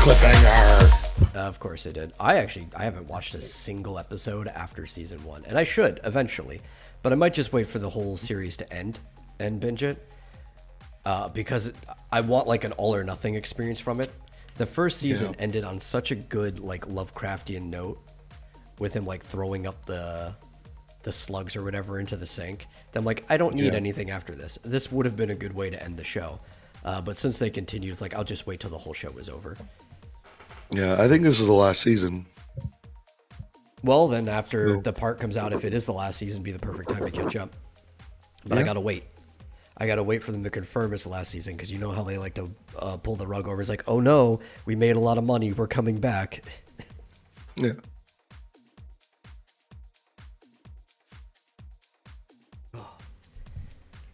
Cliffhanger. Of course it did. I haven't watched a single episode after season 1, and I should eventually, but I might just wait for the whole series to end and binge it, because I want like an all or nothing experience from it. The first season ended on such a good like Lovecraftian note, with him like throwing up the slugs or whatever into the sink. That I'm like, I don't need anything after this. This would have been a good way to end the show, but since they continued, it's like I'll just wait till the whole show is over. Yeah, I think this is the last season. Well, then after the part comes out, if it is the last season, be the perfect time to catch up. But I gotta wait. I gotta wait for them to confirm it's the last season, because you know how they like to pull the rug over. It's like, oh no, we made a lot of money, we're coming back. Yeah.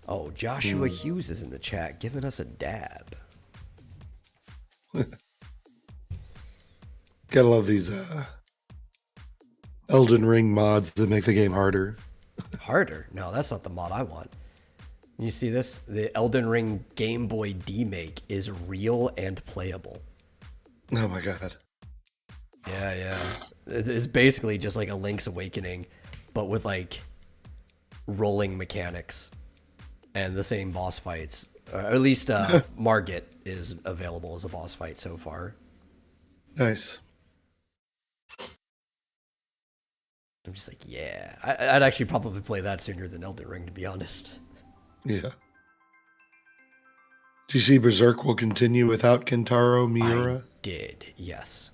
Oh, Joshua Hughes is in the chat, giving us a dab. Gotta love these Elden Ring mods that make the game harder. Harder? No, that's not the mod I want. You see this? The Elden Ring Game Boy D-Make is real and playable. Oh my god. Yeah. It's basically just like a Link's Awakening, but with like rolling mechanics and the same boss fights. Or at least Margit is available as a boss fight so far. Nice. I'm just like, yeah. I'd actually probably play that sooner than Elden Ring, to be honest. Yeah. Do you see Berserk will continue without Kentaro Miura? I did, yes.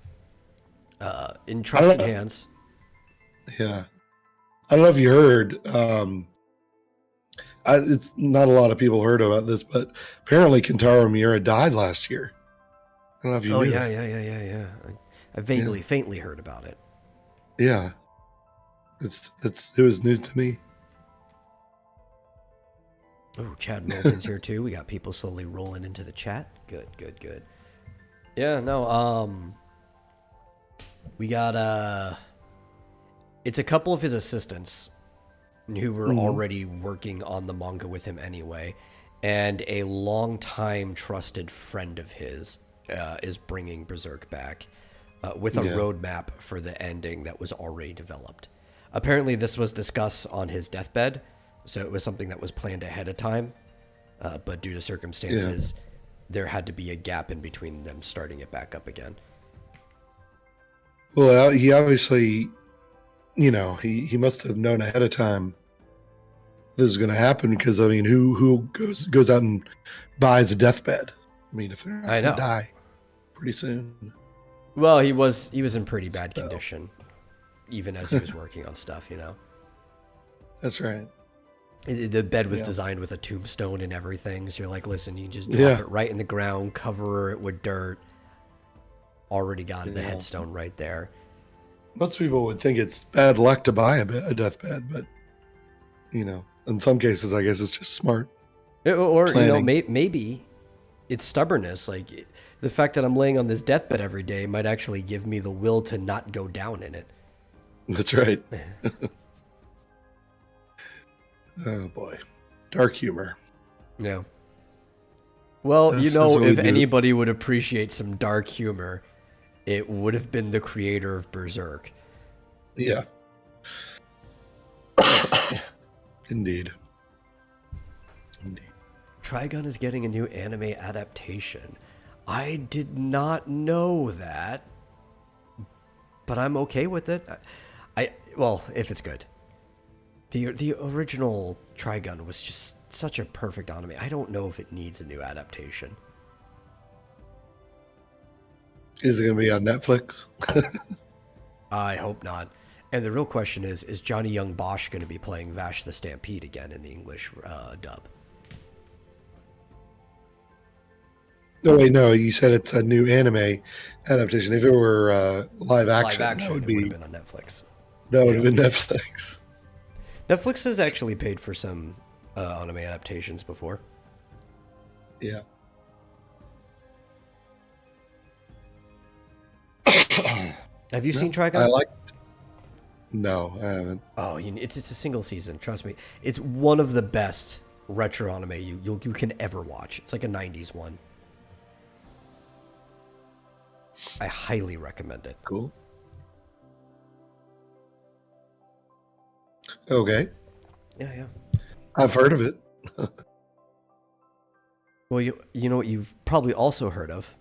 In trusted hands. Yeah. I don't know if you heard. It's not a lot of people heard about this, but apparently Kentaro Miura died last year. I don't know if you knew. Yeah. I faintly heard about it. Yeah. It was news to me. Oh, Chad Milton's here too. We got people slowly rolling into the chat. Good. Yeah, no, we got it's a couple of his assistants who were already working on the manga with him anyway, and a longtime trusted friend of his is bringing Berserk back with a roadmap for the ending that was already developed. Apparently this was discussed on his deathbed, so it was something that was planned ahead of time, but due to circumstances, there had to be a gap in between them starting it back up again. Well, he obviously, he must have known ahead of time this is going to happen, because, I mean, who goes out and buys a deathbed? I mean, if they're not going to die pretty soon. Well, he was in pretty bad condition, even as he was working on stuff, That's right. The bed was designed with a tombstone and everything, so you're like, listen, you just drop it right in the ground, cover it with dirt. Already got the headstone right there. Most people would think it's bad luck to buy a deathbed, but, in some cases, I guess it's just smart. Or, planning. maybe it's stubbornness. Like, the fact that I'm laying on this deathbed every day might actually give me the will to not go down in it. That's right. Oh, boy. Dark humor. Yeah. Well, That's if anybody would appreciate some dark humor, it would have been the creator of Berserk. Yeah. Indeed. Trigun is getting a new anime adaptation. I did not know that, but I'm okay with it. Well, if it's good. The original Trigun was just such a perfect anime. I don't know if it needs a new adaptation. Is it going to be on Netflix? I hope not. And the real question is Johnny Young Bosch going to be playing Vash the Stampede again in the English dub? No, wait, no. You said it's a new anime adaptation. If it were live action, that would it would have been on Netflix. That would have been Netflix. Netflix has actually paid for some anime adaptations before. Yeah. Have you seen Trigun? No, I haven't. Oh, it's a single season. Trust me, it's one of the best retro anime you can ever watch. It's like a '90s one. I highly recommend it. Cool. Okay. Yeah. I've heard of it. Well, you know what you've probably also heard of?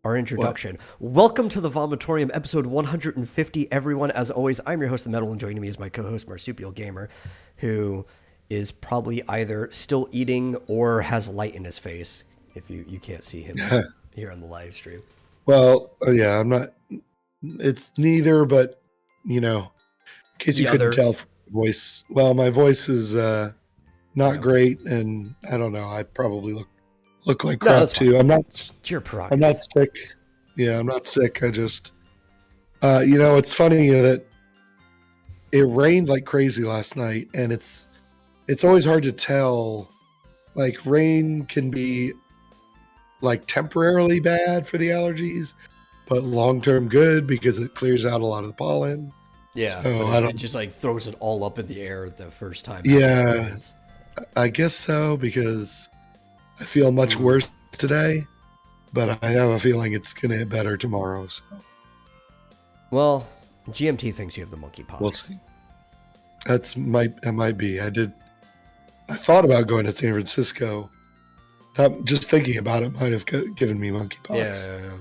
Our introduction. What? Welcome to the Vomitorium, episode 150, everyone. As always, I'm your host, The Metal, and joining me is my co-host, Marsupial Gamer, who is probably either still eating or has light in his face, if you can't see him here on the live stream. Well, yeah, I'm not... It's neither, but, you know, in case you couldn't tell from my voice. Well, my voice is not great, and I don't know, I probably look like crap too. I'm not. It's your prerogative. I'm not sick. Yeah, I'm not sick. I just, you know, it's funny that it rained like crazy last night, and it's always hard to tell. Like, rain can be like temporarily bad for the allergies, but long term good because it clears out a lot of the pollen. Yeah, so it just like throws it all up in the air the first time. Yeah, I guess so, because I feel much worse today, but I have a feeling it's going to get better tomorrow. So. Well, GMT thinks you have the monkeypox. We'll see. That might be. I thought about going to San Francisco. Just thinking about it might have given me monkeypox.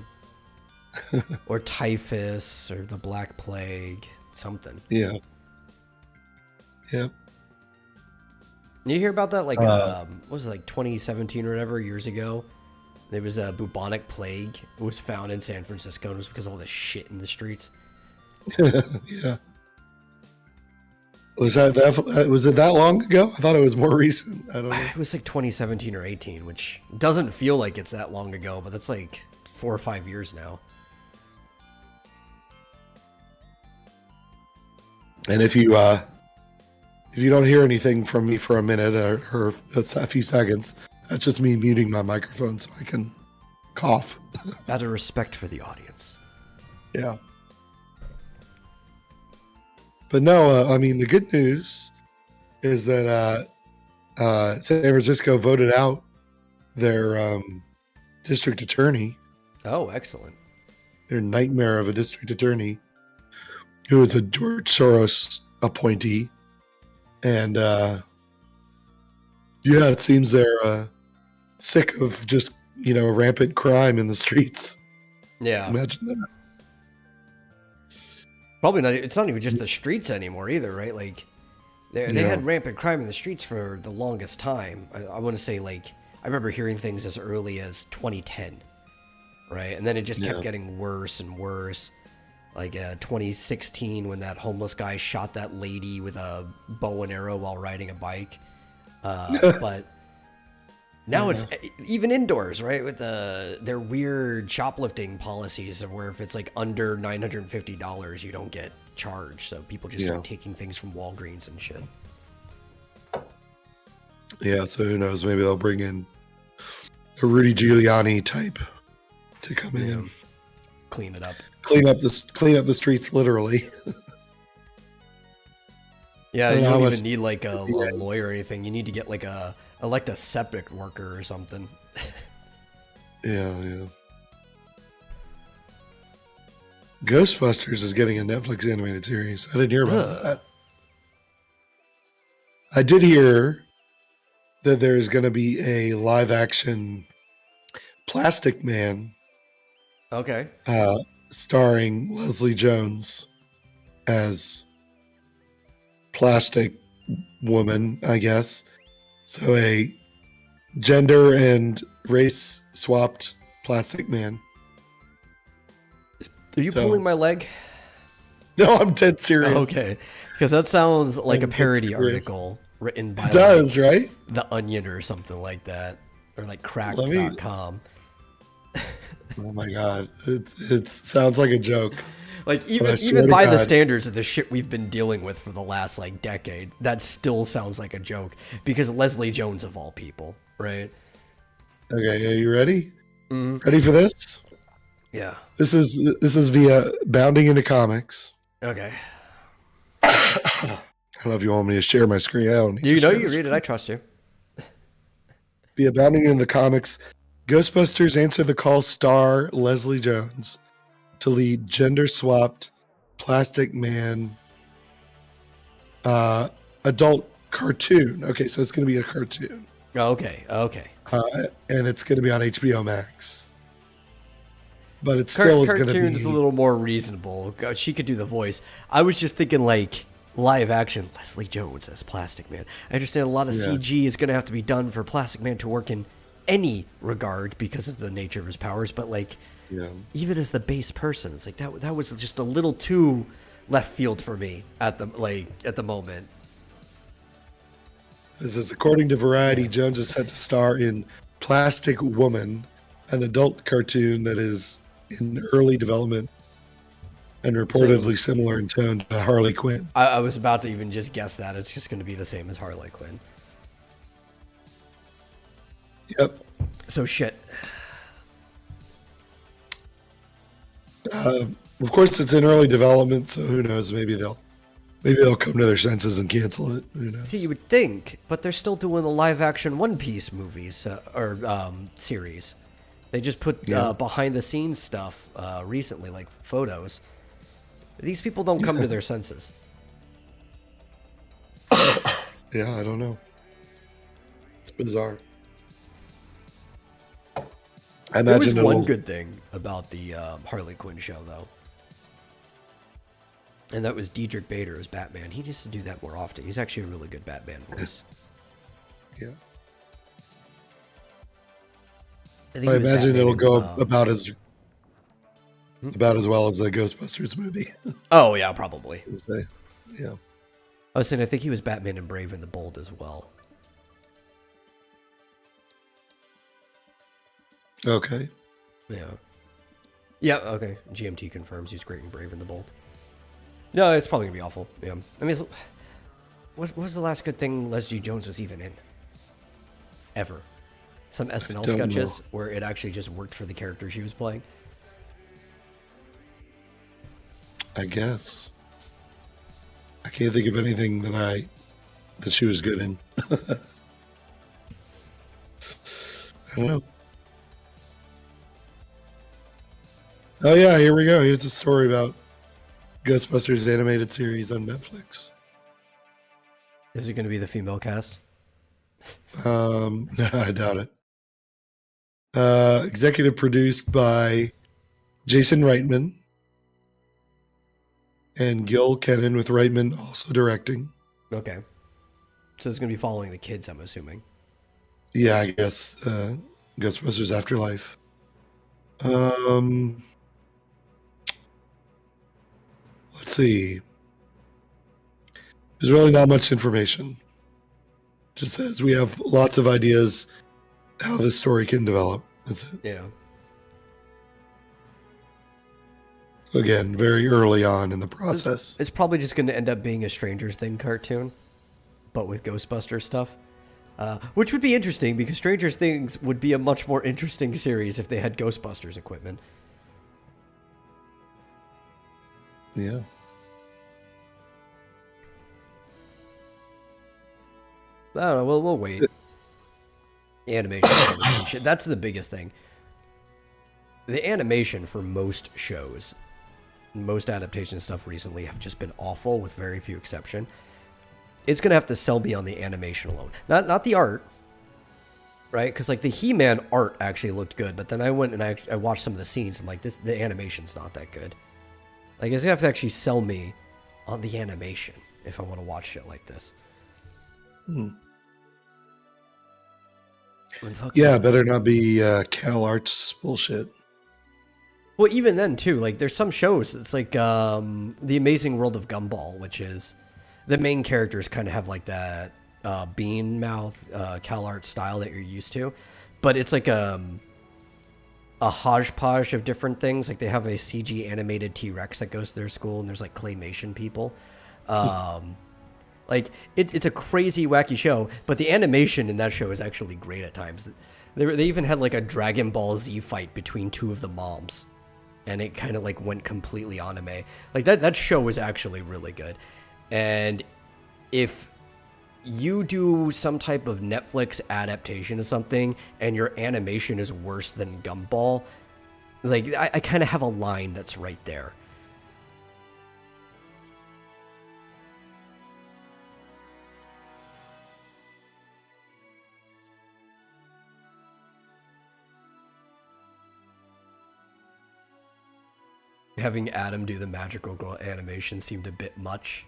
Yeah. Or typhus, or the Black Plague, something. Yeah. Yep. You hear about that? Like, what was it, like 2017 or whatever, years ago? There was a bubonic plague. It was found in San Francisco. And it was because of all the shit in the streets. Yeah. Was it that long ago? I thought it was more recent. I don't know. It was like 2017 or 18, which doesn't feel like it's that long ago, but that's like 4 or 5 years now. And if you don't hear anything from me for a minute or a few seconds, that's just me muting my microphone so I can cough. Out of respect for the audience. Yeah. But no, I mean, the good news is that San Francisco voted out their district attorney. Oh, excellent. Their nightmare of a district attorney who is a George Soros appointee. And yeah, it seems they're sick of just, you know, rampant crime in the streets. Yeah. Imagine that. Probably not. It's not even just the streets anymore either, right? Like, they had rampant crime in the streets for the longest time. I want to say, like, I remember hearing things as early as 2010, right? And then it just kept getting worse and worse. Like 2016, when that homeless guy shot that lady with a bow and arrow while riding a bike. But now it's even indoors, right? With their weird shoplifting policies of where if it's like under $950, you don't get charged. So people just like taking things from Walgreens and shit. Yeah, so who knows? Maybe they'll bring in a Rudy Giuliani type to come in and clean it up. Clean up the streets, literally. Yeah, you don't even need like a lawyer or anything. You need to get like elect a septic worker or something. Yeah. Ghostbusters is getting a Netflix animated series. I didn't hear about that. I did hear that there's going to be a live action Plastic Man. Okay. Starring Leslie Jones as Plastic Woman, I guess. So a gender and race swapped Plastic Man. Are you pulling my leg? No, I'm dead serious. Okay, because that sounds like a parody article written by right? The Onion or something like that, or like cracked.com. Oh my god, it sounds like a joke. Like even by the standards of the shit we've been dealing with for the last like decade, that still sounds like a joke because Leslie Jones of all people, right? Okay, are you ready? Ready for this? Yeah. This is via Bounding into Comics. Okay. I don't know if you want me to share my screen. I don't need you read it. I trust you. Via Bounding into Comics, Ghostbusters Answer the Call star Leslie Jones to lead gender-swapped Plastic Man adult cartoon. Okay, so it's going to be a cartoon. Okay. And it's going to be on HBO Max. But it still is going to be... Cartoon's a little more reasonable. She could do the voice. I was just thinking, like, live action. Leslie Jones as Plastic Man. I understand a lot of CG is going to have to be done for Plastic Man to work in any regard because of the nature of his powers. But, like, even as the base person, it's like that was just a little too left field for me at the moment. This is according to Variety. Jones is set to star in Plastic Woman, an adult cartoon that is in early development and reportedly similar in tone to Harley Quinn. I was about to even just guess that it's just going to be the same as Harley Quinn. Yep. So shit. Of course, it's in early development, so who knows? Maybe they'll come to their senses and cancel it. Who knows? See, you would think, but they're still doing the live-action One Piece movies or series. They just put behind-the-scenes stuff recently, like photos. These people don't come to their senses. Yeah, I don't know. It's bizarre. I imagine there was one good thing about the Harley Quinn show, though. And that was Diedrich Bader as Batman. He needs to do that more often. He's actually a really good Batman voice. Yeah. I imagine it'll go about as well as the Ghostbusters movie. Oh, yeah, probably. Yeah. I was saying, I think he was Batman in Brave and the Bold as well. Okay. Yeah. Yeah, okay. GMT confirms he's great in Brave and the Bold. No, it's probably going to be awful. Yeah. I mean, what was the last good thing Leslie Jones was even in? Ever. Some SNL sketches where it actually just worked for the character she was playing. I guess. I can't think of anything that she was good in. I don't know. Oh yeah, here we go. Here's a story about Ghostbusters animated series on Netflix. Is it going to be the female cast? No, I doubt it. Executive produced by Jason Reitman and Gil Kennan, with Reitman also directing. Okay. So it's going to be following the kids, I'm assuming. Yeah, I guess. Ghostbusters Afterlife. Let's see. There's really not much information. Just says we have lots of ideas how this story can develop. That's it. Yeah. Again, very early on in the process. It's probably just going to end up being a Stranger Things cartoon, but with Ghostbuster stuff. Which would be interesting, because Stranger Things would be a much more interesting series if they had Ghostbusters equipment. Yeah. I don't know. We'll wait. Animation. That's the biggest thing. The animation for most shows, most adaptation stuff recently, have just been awful with very few exception. It's going to have to sell me on the animation alone. Not the art, right? Because like the He-Man art actually looked good, but then I went and I watched some of the scenes. I'm like, the animation's not that good. Like, it's going to have to actually sell me on the animation if I want to watch shit like this. Yeah, better not be Cal Arts bullshit. Well, even then, too, like, there's some shows, it's like The Amazing World of Gumball, which is, the main characters kind of have, like, that bean mouth, Cal Art style that you're used to. But it's like a hodgepodge of different things. Like, they have a CG animated T-Rex that goes to their school, and there's, like, claymation people. Like, it's a crazy, wacky show, but the animation in that show is actually great at times. They even had, like, a Dragon Ball Z fight between two of the moms, and it kind of, like, went completely anime. Like, that show was actually really good. And if you do some type of Netflix adaptation of something and your animation is worse than Gumball, like, I kind of have a line that's right there. Having Adam do the Magical Girl animation seemed a bit much.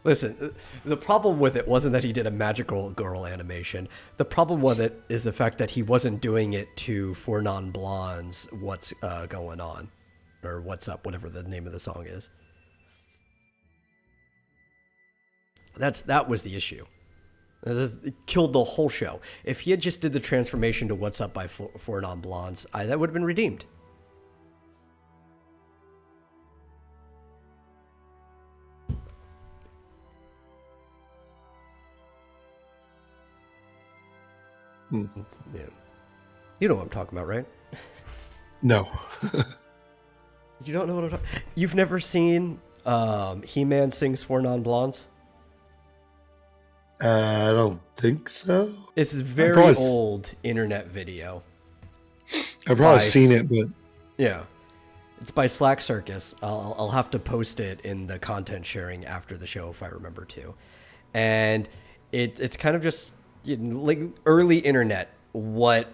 Listen, the problem with it wasn't that he did a Magical Girl animation. The problem with it is the fact that he wasn't doing it to Four Non-Blondes What's Going On, or What's Up, whatever the name of the song is. That was the issue. It killed the whole show. If he had just did the transformation to What's Up by Four Non-Blondes, that would have been redeemed. Yeah. You know what I'm talking about, right? No. You don't know what I'm talking about? You've never seen He-Man Sings Four Non-Blondes? I don't think so. It's a very old internet video. I've probably seen it, but... Yeah. It's by Slack Circus. I'll have to post it in the content sharing after the show if I remember to. And it's kind of just... like early internet, what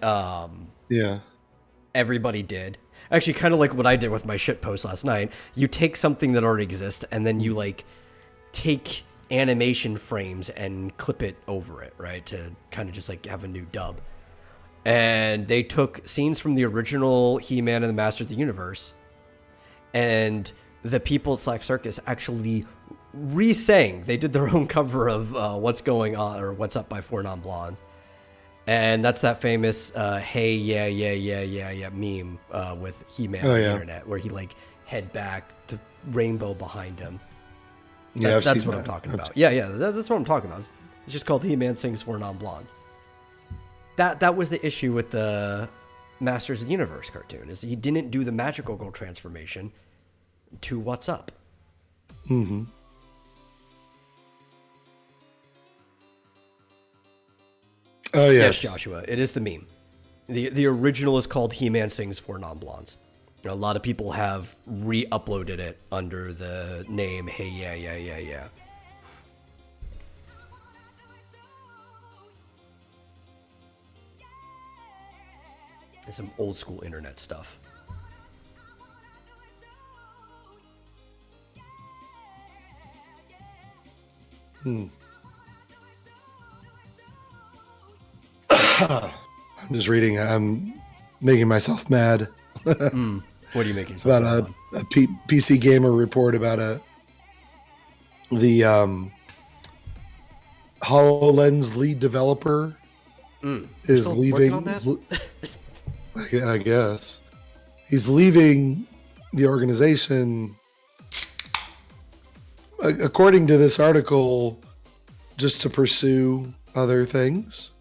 everybody did. Actually, kind of like what I did with my shit post last night. You take something that already exists and then you like take animation frames and clip it over it, right? To kind of just like have a new dub. And they took scenes from the original He-Man and the Master of the Universe, and the people at Slack Circus actually re-sang. They did their own cover of What's Going On, or What's Up by Four Non-Blondes. And that's that famous hey, yeah meme with He-Man on the internet, where he like head back, the rainbow behind him. Yeah, that's what I'm talking about. Yeah, that's what I'm talking about. It's just called He-Man Sings Four Non-Blondes. That was the issue with the Masters of the Universe cartoon, is he didn't do the Magical Girl transformation to What's Up. Mm-hmm. Oh, yes. Yes, Joshua, it is the meme. The original is called He-Man Sings Four Non-Blondes. A lot of people have re-uploaded it under the name Hey Yeah. It's some old school internet stuff. I'm just reading. I'm making myself mad. What are you making? About a PC Gamer report about the HoloLens lead developer is leaving. On that? I guess he's leaving the organization, according to this article, just to pursue other things.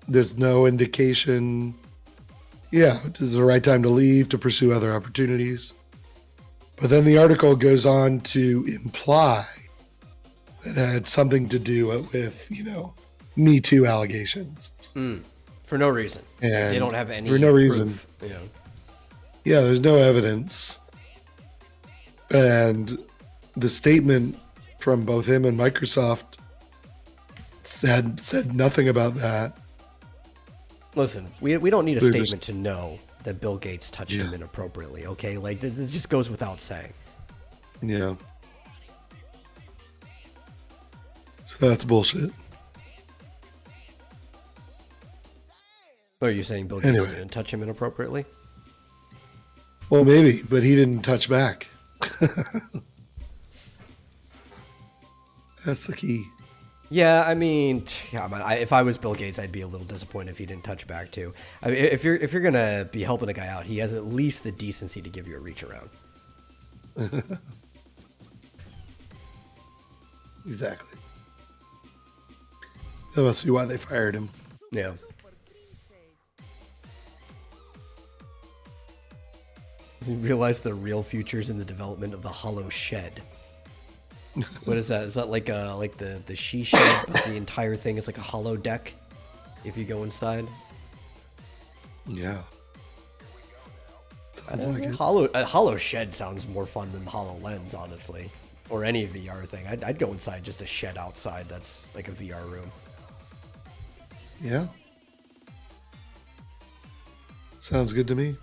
There's no indication. Yeah, this is the right time to leave to pursue other opportunities. But then the article goes on to imply that it had something to do with, Me Too allegations. For no reason. And they don't have any for no reason. Proof, Yeah, there's no evidence. And the statement from both him and Microsoft said nothing about that. Listen, we don't need a statement to know that Bill Gates touched him inappropriately, okay? Like, this just goes without saying. Yeah. So that's bullshit. Are you saying Bill Gates didn't touch him inappropriately? Well, maybe, but he didn't touch back. That's the key. Yeah, I mean, if I was Bill Gates, I'd be a little disappointed if he didn't touch back too. I mean, if you're gonna be helping a guy out, he has at least the decency to give you a reach around. Exactly. That must be why they fired him. Yeah. You realize the real future's in the development of the Hollow Shed. What is that? Is that like the she shed? But the entire thing is like a hollow deck. If you go inside. Yeah. Sounds like it. Hollow shed sounds more fun than the HoloLens, honestly, or any VR thing. I'd go inside just a shed outside. That's like a VR room. Yeah. Sounds good to me.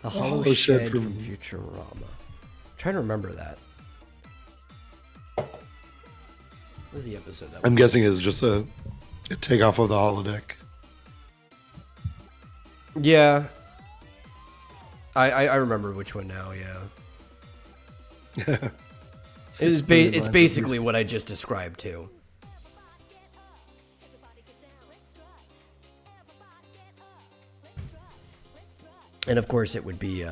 The hollow shed from Futurama. I'm trying to remember that. What was the episode that I'm guessing it's just a takeoff of the holodeck. Yeah. I remember which one now, yeah. It's basically what I just described too. And of course it would be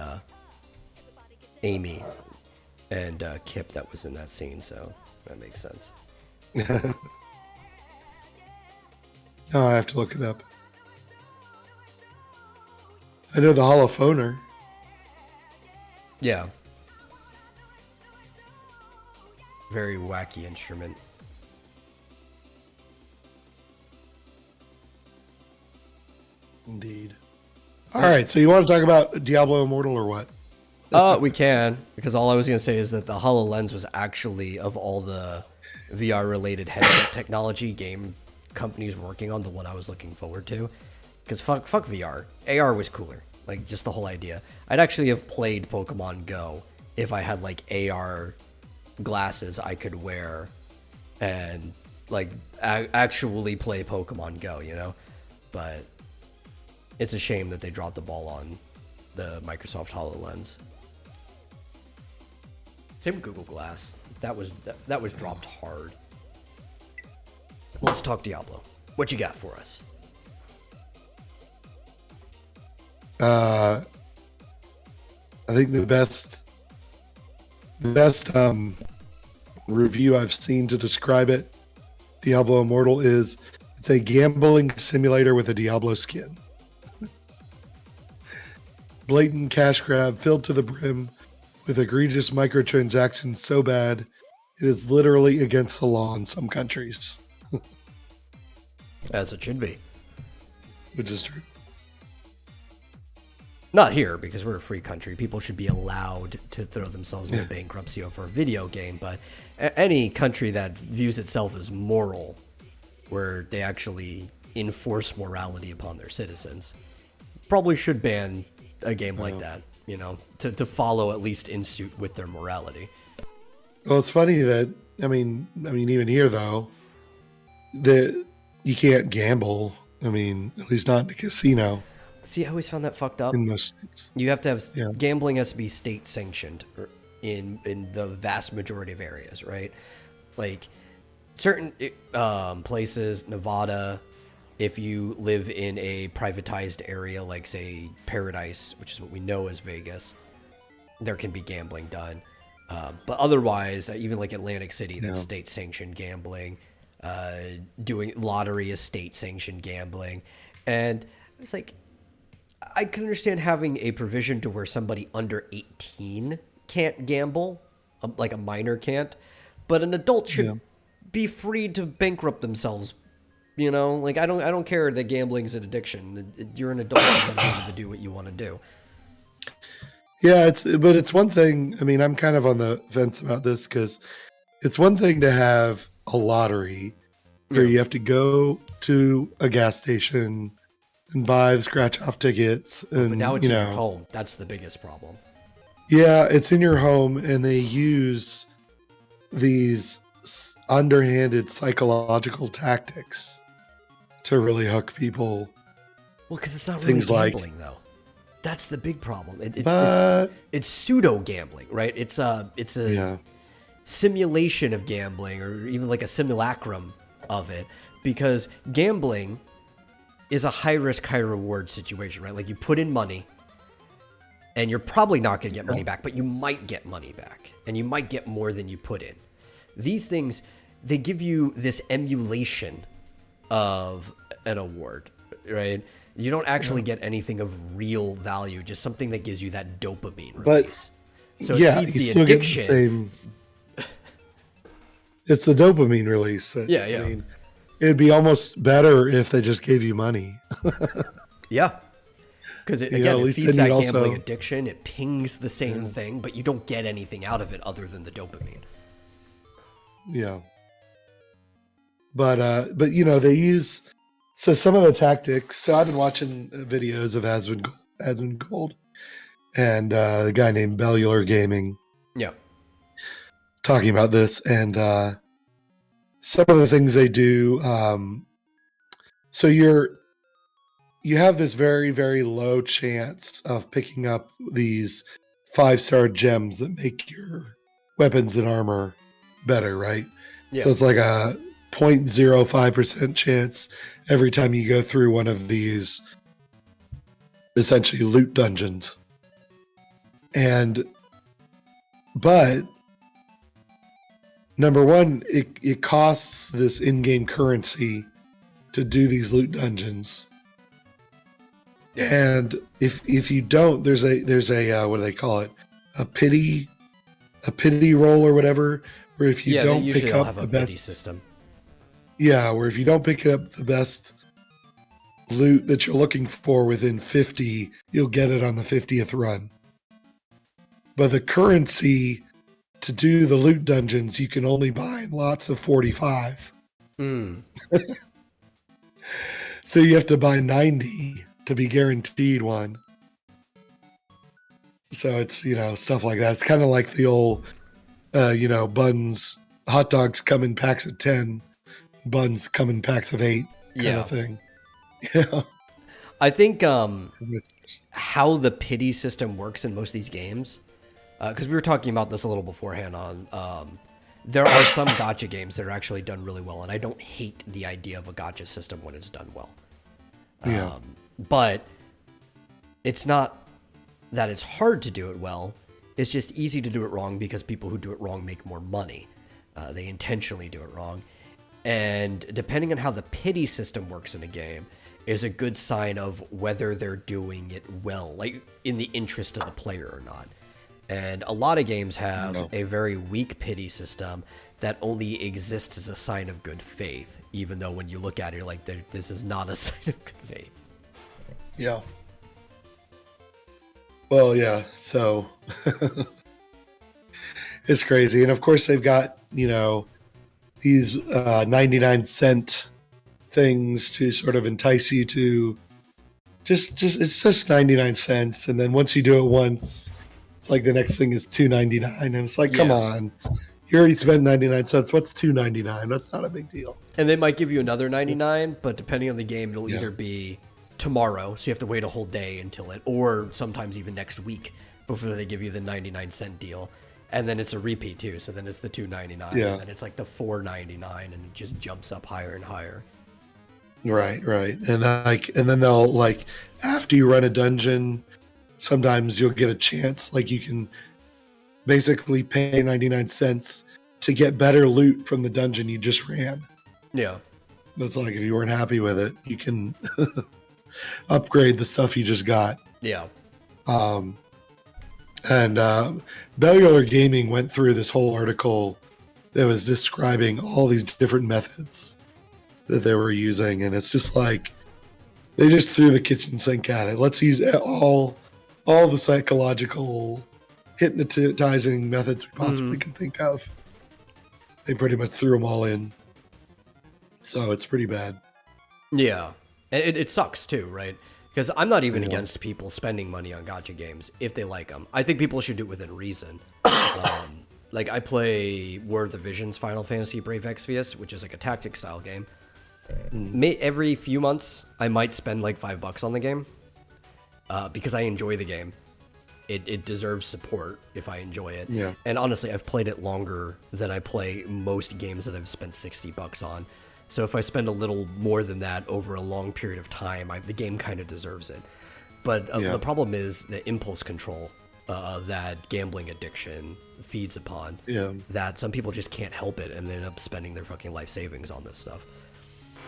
Amy and Kip that was in that scene, so that makes sense. Oh, I have to look it up. I know the holophoner. Yeah. Very wacky instrument. Indeed. All right, so you want to talk about Diablo Immortal or what? We can, because all I was going to say is that the HoloLens was actually, of all the VR-related headset technology game companies working on, the one I was looking forward to. Because fuck VR. AR was cooler. Like, just the whole idea. I'd actually have played Pokemon Go if I had, like, AR glasses I could wear and, like, actually play Pokemon Go, you know? But it's a shame that they dropped the ball on the Microsoft HoloLens. Same with Google Glass. That was dropped hard. Let's talk Diablo. What you got for us? I think the best review I've seen to describe it, Diablo Immortal, is it's a gambling simulator with a Diablo skin. Blatant cash grab filled to the brim with egregious microtransactions so bad it is literally against the law in some countries. As it should be. Which is true. Not here, because we're a free country. People should be allowed to throw themselves into bankruptcy over a video game, but any country that views itself as moral, where they actually enforce morality upon their citizens, probably should ban a game like that, you know, to follow at least in suit with their morality. Well, it's funny that, I mean, even here, though, that you can't gamble. I mean, at least not in a casino. See, I always found that fucked up. In most states. You have to have gambling has to be state sanctioned in the vast majority of areas, right? Like certain places, Nevada, if you live in a privatized area like, say, Paradise, which is what we know as Vegas, there can be gambling done. But otherwise, even like Atlantic City, that's state-sanctioned gambling. Doing lottery is state-sanctioned gambling. And it's like, I can understand having a provision to where somebody under 18 can't gamble, like a minor can't, but an adult should be free to bankrupt themselves. You know, like I don't care that gambling is an addiction. You're an adult, you gotta be able to do what you want to do. Yeah, it's one thing. I mean, I'm kind of on the fence about this because it's one thing to have a lottery where you have to go to a gas station and buy the scratch-off tickets. And, but now it's in your home. That's the biggest problem. Yeah, it's in your home, and they use these underhanded psychological tactics to really hook people. Well, because it's not really gambling, though. That's the big problem. It's pseudo gambling, right? It's a simulation of gambling, or even like a simulacrum of it, because gambling is a high risk, high reward situation, right? Like you put in money and you're probably not going to get money back, but you might get money back and you might get more than you put in. These things, they give you this emulation of an award, right? You don't actually get anything of real value, just something that gives you that dopamine release. So it feeds the addiction. The same. It's the dopamine release. I mean, it'd be almost better if they just gave you money. Yeah. Because it feeds that gambling addiction. It pings the same thing, but you don't get anything out of it other than the dopamine. Yeah. But they use, so some of the tactics. So I've been watching videos of Asmongold and the guy named Bellular Gaming. Yeah. Talking about this, and some of the things they do. So you have this very, very low chance of picking up these 5-star gems that make your weapons and armor better, right? Yeah. So it's like a 0.05% chance every time you go through one of these essentially loot dungeons. But number one, it costs this in-game currency to do these loot dungeons. And if you don't, there's a what do they call it? A pity roll or whatever, where if you don't pick up the best system. Yeah, where if you don't pick up the best loot that you're looking for within 50, you'll get it on the 50th run. But the currency to do the loot dungeons, you can only buy in lots of 45. So you have to buy 90 to be guaranteed one. So it's, stuff like that. It's kind of like the old, buns, hot dogs come in packs of 10, buns come in packs of 8 kind of thing. Yeah. I think how the pity system works in most of these games, because we were talking about this a little beforehand there are some gacha games that are actually done really well, and I don't hate the idea of a gacha system when it's done well. But it's not that it's hard to do it well. It's just easy to do it wrong because people who do it wrong make more money. They intentionally do it wrong. And depending on how the pity system works in a game is a good sign of whether they're doing it well, like in the interest of the player or not. And a lot of games have a very weak pity system that only exists as a sign of good faith, even though when you look at it, you're like, this is not a sign of good faith. Yeah. Well, yeah, so it's crazy. And of course they've got, these 99-cent things to sort of entice you to just it's just 99 cents. And then once you do it once, it's like the next thing is $2.99. And it's like, come on, you already spent 99 cents. What's $2.99? That's not a big deal. And they might give you another 99, but depending on the game, it'll either be tomorrow, so you have to wait a whole day until it, or sometimes even next week before they give you the 99-cent deal. And then it's a repeat too, so then it's the $2.99, and then it's like the $4.99, and it just jumps up higher and higher. Right. And then they'll, after you run a dungeon, sometimes you'll get a chance, you can basically pay 99 cents to get better loot from the dungeon you just ran. Yeah. That's like, if you weren't happy with it, you can upgrade the stuff you just got. Yeah. And Bellular Gaming went through this whole article that was describing all these different methods that they were using, and it's just like they just threw the kitchen sink at it. Let's use all the psychological hypnotizing methods we possibly can think of. They pretty much threw them all in. So it's pretty bad. Yeah. And it sucks too, right? Because I'm not even against people spending money on gacha games if they like them. I think people should do it within reason. I play War of the Visions Final Fantasy Brave Exvius, which is like a tactic style game. Every few months, I might spend $5 on the game because I enjoy the game. It deserves support if I enjoy it. Yeah. And honestly, I've played it longer than I play most games that I've spent $60 on. So if I spend a little more than that over a long period of time, the game kind of deserves it. But the problem is the impulse control that gambling addiction feeds upon. Yeah. That some people just can't help it and they end up spending their fucking life savings on this stuff.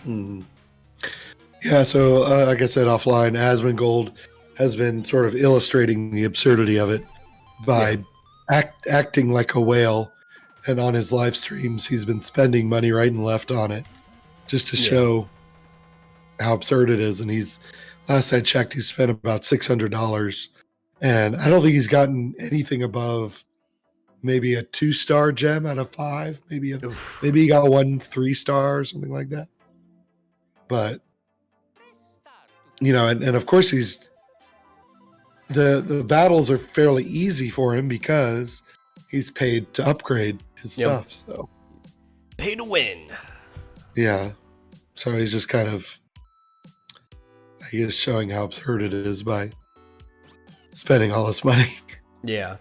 Yeah, so like I said offline, Asmongold has been sort of illustrating the absurdity of it by acting like a whale, and on his live streams, he's been spending money right and left on it, just to show how absurd it is. And last I checked, he spent about $600, and I don't think he's gotten anything above maybe a 2-star gem out of 5. Maybe he got 1 3-star or something like that. But and of course the battles are fairly easy for him because he's paid to upgrade his stuff. So pay to win. Yeah. So he's just kind of, I guess, showing how absurd it is by spending all this money. Yeah.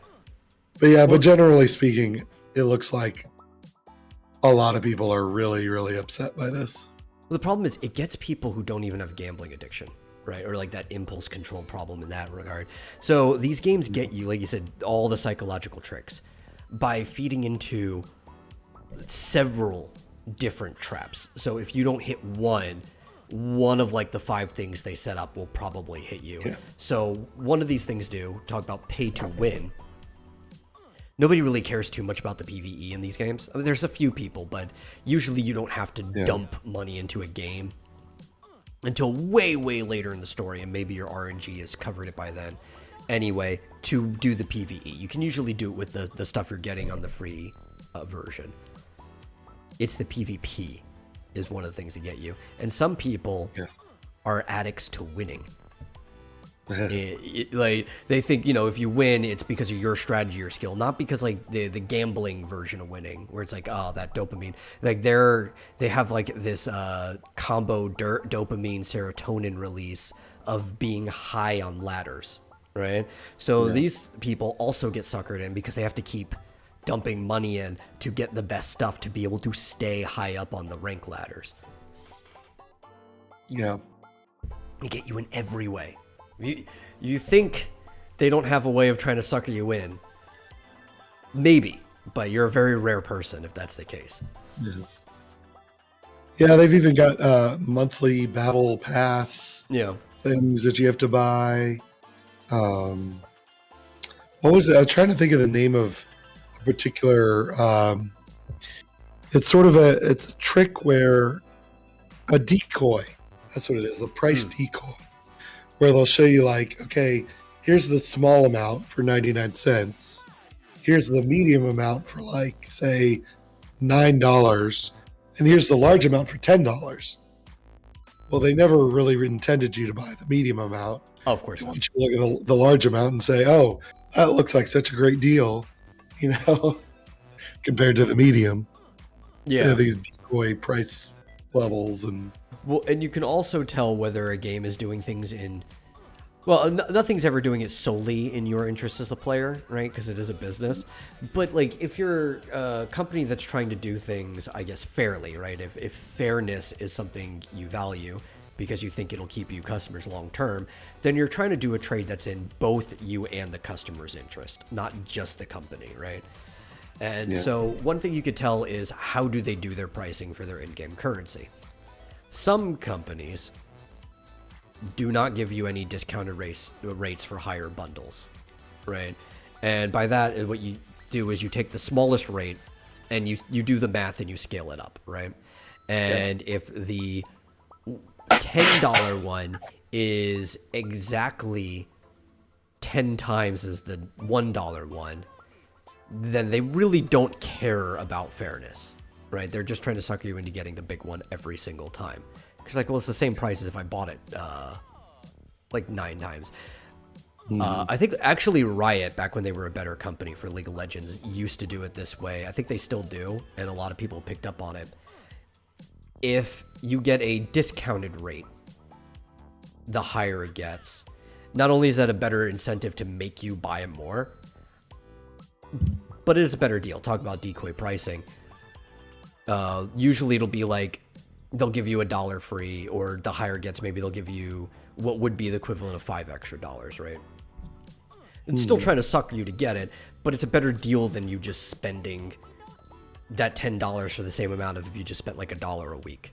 But generally speaking, it looks like a lot of people are really, really upset by this. Well, the problem is it gets people who don't even have gambling addiction, right? Or like that impulse control problem in that regard. So these games get you, like you said, all the psychological tricks by feeding into several different traps. So if you don't hit one of like the 5 things they set up will probably hit you. Yeah. So one of these things talk about pay to win. Nobody really cares too much about the PvE in these games. I mean, there's a few people, but usually you don't have to dump money into a game until way, way later in the story, and maybe your RNG has covered it by then. Anyway, to do the PvE, you can usually do it with the stuff you're getting on the free version. It's the PvP is one of the things that get you. And some people are addicts to winning. Like they think, if you win, it's because of your strategy or skill, not because like the gambling version of winning, where it's like, oh, that dopamine. Like they have like this combo dopamine serotonin release of being high on ladders, right? So these people also get suckered in because they have to keep dumping money in to get the best stuff to be able to stay high up on the rank ladders. Yeah. They get you in every way. You think they don't have a way of trying to sucker you in. Maybe, but you're a very rare person if that's the case. Yeah, they've even got monthly battle pass things that you have to buy. What was it? I'm trying to think of the name of a particular... it's sort of it's a trick where a decoy, that's what it is, a price decoy, where they'll show you like, okay, here's the small amount for 99 cents. Here's the medium amount for like, say, $9. And here's the large amount for $10. Well, they never really intended you to buy the medium amount. Oh, of course. They want you to look at the large amount and say, oh, that looks like such a great deal, compared to the medium. Yeah. So these decoy price levels and... Well, and you can also tell whether a game is doing things in... Well, nothing's ever doing it solely in your interest as a player, right? Because it is a business. But, like, if you're a company that's trying to do things, I guess, fairly, right? If fairness is something you value because you think it'll keep you customers long term, then you're trying to do a trade that's in both you and the customer's interest, not just the company, right? And so one thing you could tell is how do they do their pricing for their in-game currency? Some companies do not give you any discounted rates for higher bundles, right? And by that, what you do is you take the smallest rate and you do the math and you scale it up, right? And if the $10 one is exactly 10 times as the $1 one, then they really don't care about fairness, right? They're just trying to sucker you into getting the big one every single time. Because, like, well, it's the same price as if I bought it, like, 9 times. I think, actually, Riot, back when they were a better company for League of Legends, used to do it this way. I think they still do, and a lot of people picked up on it. If you get a discounted rate, the higher it gets. Not only is that a better incentive to make you buy more, but it is a better deal. Talk about decoy pricing. Usually it'll be like they'll give you $1 free, or the higher it gets, maybe they'll give you what would be the equivalent of $5 extra, right? And still trying to sucker you to get it, but it's a better deal than you just spending that $10 for the same amount of if you just spent like $1 a week.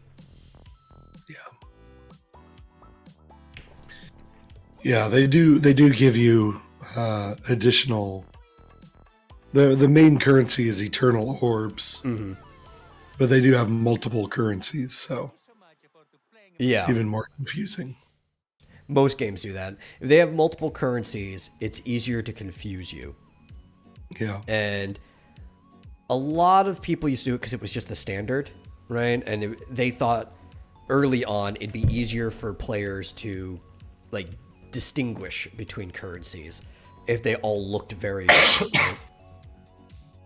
Yeah, they do give you additional The main currency is eternal orbs, Mm-hmm. but they do have multiple currencies, so Yeah. it's even more confusing. Most games do that. If they have multiple currencies, it's easier to confuse you. Yeah. And a lot of people used to do it because it was just the standard, right? And they thought early on it'd be easier for players to like distinguish between currencies if they all looked very different, right?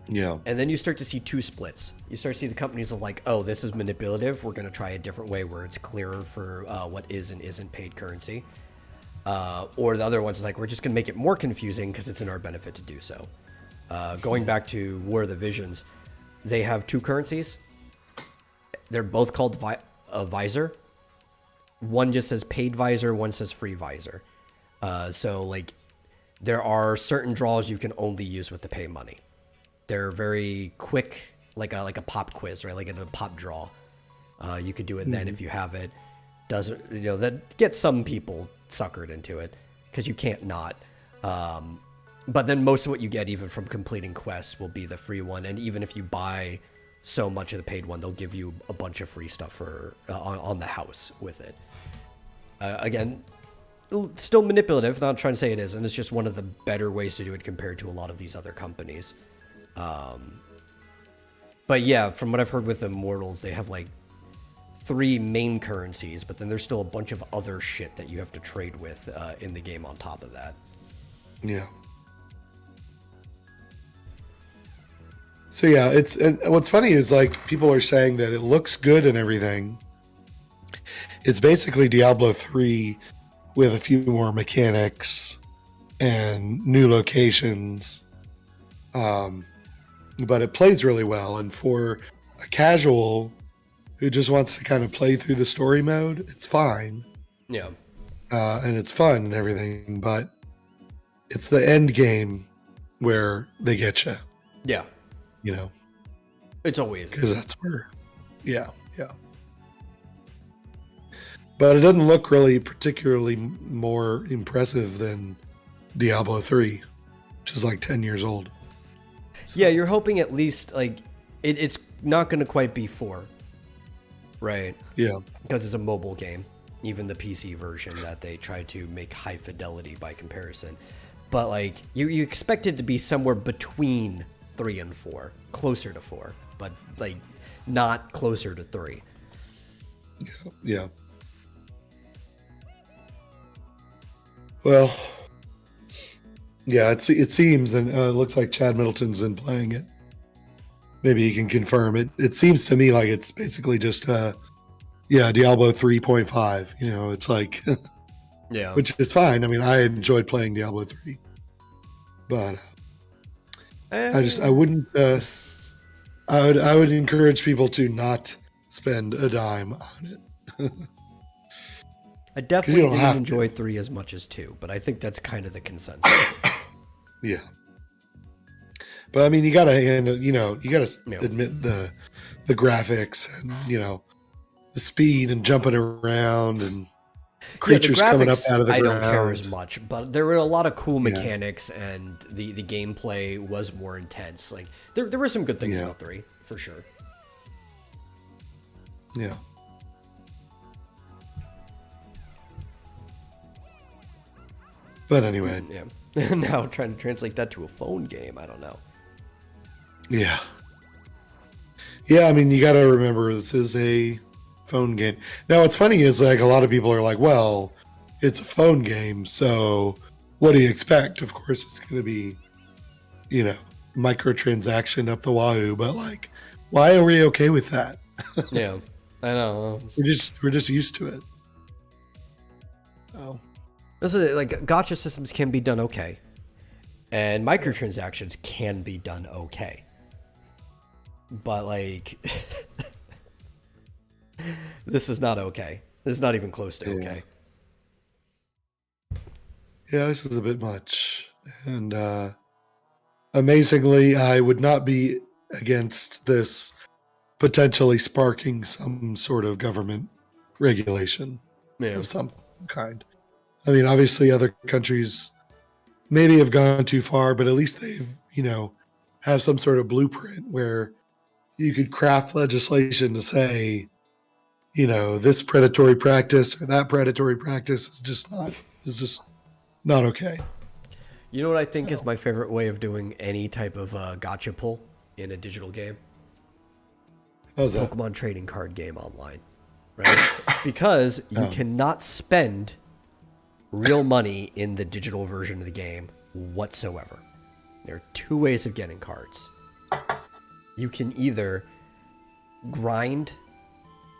Yeah. And then you start to see two splits. You start to see the companies are like, oh, this is manipulative. We're going to try a different way where it's clearer for what is and isn't paid currency. Or the other ones is like, we're just going to make it more confusing because it's in our benefit to do so. Going back to War of the Visions, they have two currencies. They're both called Visor. One just says paid Visor, one says free Visor. So, like, there are certain draws you can only use with the pay money. They're very quick, like a pop quiz, right? Like a pop draw. You could do it then if you have it. Doesn't, that gets some people suckered into it because you can't not. But then most of what you get, even from completing quests, will be the free one. And even if you buy so much of the paid one, they'll give you a bunch of free stuff for on the house with it. Again, still manipulative. Not trying to say it isn't. It's just one of the better ways to do it compared to a lot of these other companies. But yeah, from what I've heard with Immortals, they have like 3 main currencies, but then there's still a bunch of other shit that you have to trade with in the game on top of that. Yeah. So yeah, and what's funny is like people are saying that it looks good and everything. It's basically Diablo 3 with a few more mechanics and new locations. But it plays really well, and for a casual who just wants to kind of play through the story mode, it's fine. Yeah. And it's fun and everything, but it's the end game where they get you. Yeah. It's always because that's where. Yeah. But it doesn't look really particularly more impressive than Diablo 3, which is like 10 years old. So. Yeah, you're hoping at least like it's not going to quite be 4, right? Yeah, because it's a mobile game. Even the PC version that they try to make high fidelity by comparison, but like you expect it to be somewhere between 3 and 4, closer to 4, but like not closer to 3. Yeah. Well. Yeah, it seems, and it looks like Chad Middleton's been playing it. Maybe he can confirm it. It seems to me like it's basically just, Diablo 3.5. It's like, yeah, which is fine. I mean, I enjoyed playing Diablo 3, but I wouldn't. I would encourage people to not spend a dime on it. I definitely didn't enjoy 3 as much as 2, but I think that's kind of the consensus. Yeah. But I mean, you gotta admit the graphics and, the speed and jumping around and creatures coming up out of the ground. I don't care as much, but there were a lot of cool mechanics and the gameplay was more intense. Like there were some good things about 3, for sure. Yeah. But anyway. Yeah. Now trying to translate that to a phone game, I don't know. Yeah. Yeah, I mean, you got to remember this is a phone game. Now, what's funny is like a lot of people are like, well, it's a phone game, so what do you expect? Of course, it's going to be, microtransaction up the wahoo. But like, why are we okay with that? Yeah, I know. We're just used to it. Oh. This is like gacha systems can be done okay, and microtransactions can be done okay. But like, this is not okay. This is not even close to okay. Yeah, this is a bit much. And amazingly, I would not be against this potentially sparking some sort of government regulation of some kind. I mean, obviously other countries maybe have gone too far, but at least they've, have some sort of blueprint where you could craft legislation to say, this predatory practice or that predatory practice is just not okay. You know what I think is my favorite way of doing any type of gotcha pull in a digital game? How's that? Pokemon trading card game online, right? Because you cannot spend real money in the digital version of the game whatsoever. There are two ways of getting cards. You can either grind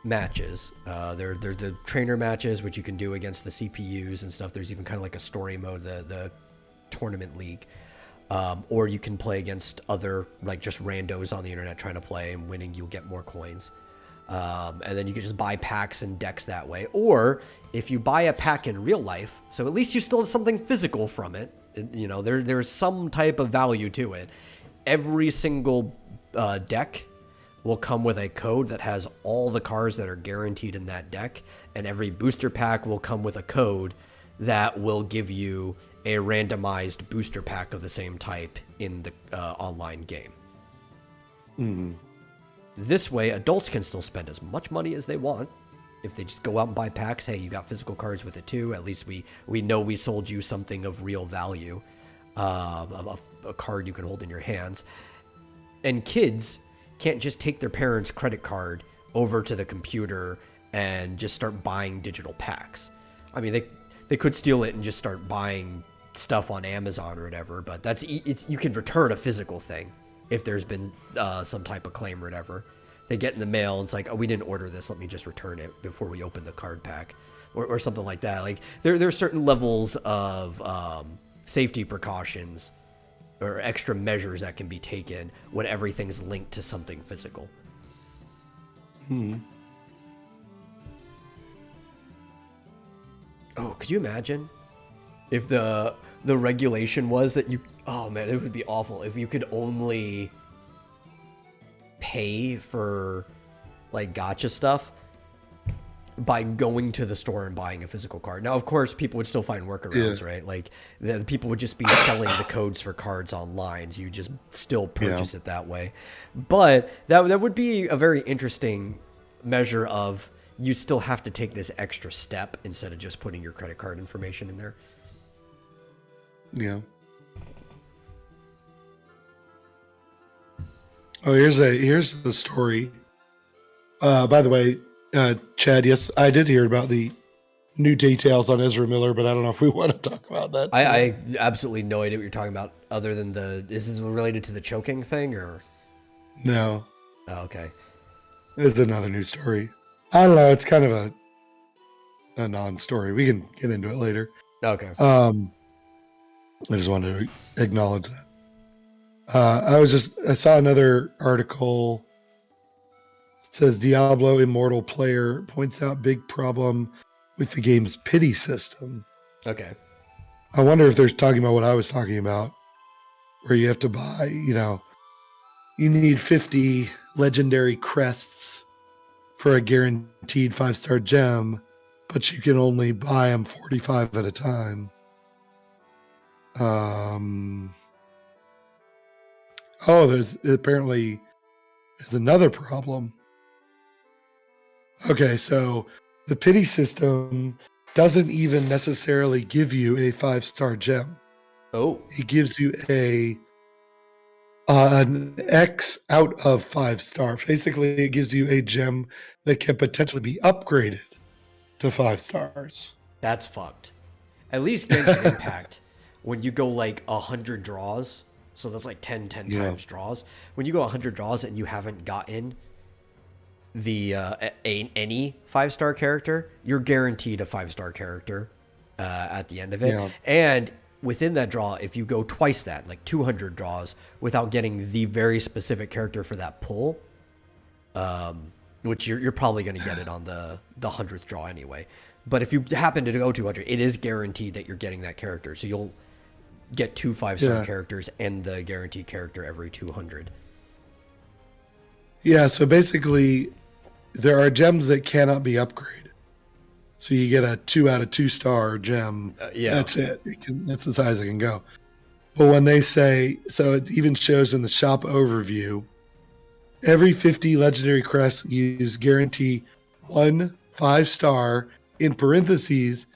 matches. They're the trainer matches, which you can do against the CPUs and stuff. There's even kind of like a story mode, the tournament league. Or you can play against other, like, just randos on the internet trying to play, and winning you'll get more coins. And then you can just buy packs and decks that way. Or if you buy a pack in real life, so at least you still have something physical from it. There's some type of value to it. Every single deck will come with a code that has all the cards that are guaranteed in that deck, and every booster pack will come with a code that will give you a randomized booster pack of the same type in the online game. Mm-hmm. This way, adults can still spend as much money as they want. If they just go out and buy packs, hey, you got physical cards with it too. At least we know we sold you something of real value, a card you can hold in your hands. And kids can't just take their parents' credit card over to the computer and just start buying digital packs. I mean, they could steal it and just start buying stuff on Amazon or whatever, but you can return a physical thing if there's been some type of claim or whatever. They get in the mail and it's like, oh, we didn't order this, let me just return it before we open the card pack, or something like that. Like there are certain levels of safety precautions or extra measures that can be taken when everything's linked to something physical. Oh, could you imagine if the regulation was that oh man, it would be awful if you could only pay for like gacha stuff by going to the store and buying a physical card. Now, of course, people would still find workarounds, right? Like the people would just be selling the codes for cards online. So you just still purchase it that way. But that would be a very interesting measure of you still have to take this extra step instead of just putting your credit card information in there. Yeah. Oh, here's the story. By the way, Chad, yes, I did hear about the new details on Ezra Miller, but I don't know if we want to talk about that. I absolutely no idea what you're talking about, other than is this related to the choking thing, or? No. Oh, okay. There's another new story. I don't know. It's kind of a non-story. We can get into it later. Okay. I just wanted to acknowledge that. I saw another article. It says Diablo Immortal player points out big problem with the game's pity system. Okay. I wonder if they're talking about what I was talking about, where you have to buy, you need 50 legendary crests for a guaranteed 5-star gem, but you can only buy them 45 at a time. There's another problem. Okay, so the pity system doesn't even necessarily give you a 5-star gem. Oh. It gives you an X out of 5 stars. Basically, it gives you a gem that can potentially be upgraded to 5 stars. That's fucked. At least Genshin Impact, when you go like 100 draws, so that's like 10 times draws. When you go 100 draws and you haven't gotten the any 5-star character, you're guaranteed a 5-star character at the end of it. Yeah. And within that draw, if you go twice that, like 200 draws, without getting the very specific character for that pull, which you're probably going to get it on the 100th draw anyway. But if you happen to go 200, it is guaranteed that you're getting that character. So you'll get 2 5-star characters and the guaranteed character every 200. Yeah, so basically, there are gems that cannot be upgraded. So you get a 2 out of 2 star gem. That's it. That's as high as it can go. But when they say, so it even shows in the shop overview, every 50 legendary crests use guarantee 1 5-star in parentheses ?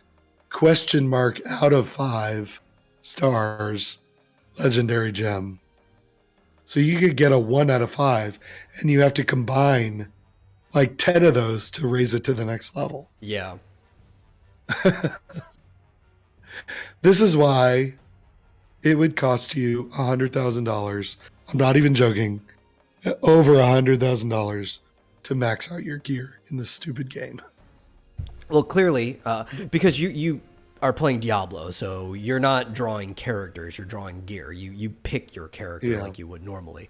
Out of 5 stars legendary gem. So you could get a 1 out of 5 and you have to combine like 10 of those to raise it to the next level. Yeah. This is why it would cost you $100,000. I'm not even joking. Over $100,000 to max out your gear in this stupid game. Well, clearly, because you are playing Diablo, so you're not drawing characters, you're drawing gear. You pick your character like you would normally.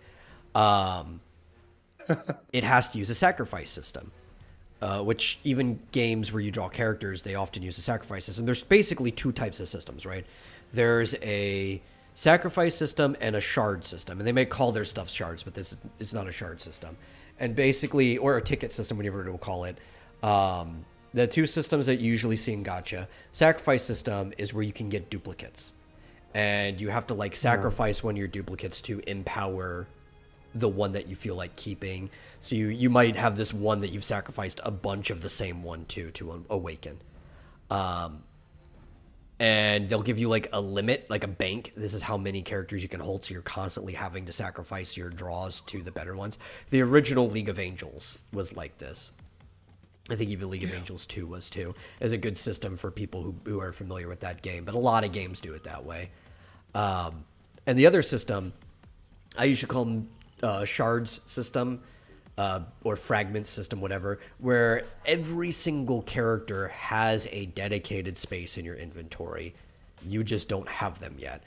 It has to use a sacrifice system, which even games where you draw characters, they often use a sacrifice system. There's basically 2 types of systems, right? There's a sacrifice system and a shard system, and they may call their stuff shards, but this is not a shard system. And basically, or a ticket system, whatever we'll call it. The 2 systems that you usually see in gacha, sacrifice system is where you can get duplicates, and you have to like sacrifice one of your duplicates to empower the one that you feel like keeping. So you might have this one that you've sacrificed a bunch of the same one to awaken. And they'll give you like a limit, like a bank. This is how many characters you can hold, so you're constantly having to sacrifice your draws to the better ones. The original League of Angels was like this. I think even League of Angels 2 was too. It's a good system for people who are familiar with that game, but a lot of games do it that way. And the other system, I usually call them shards system, or fragment system, whatever, where every single character has a dedicated space in your inventory. You just don't have them yet.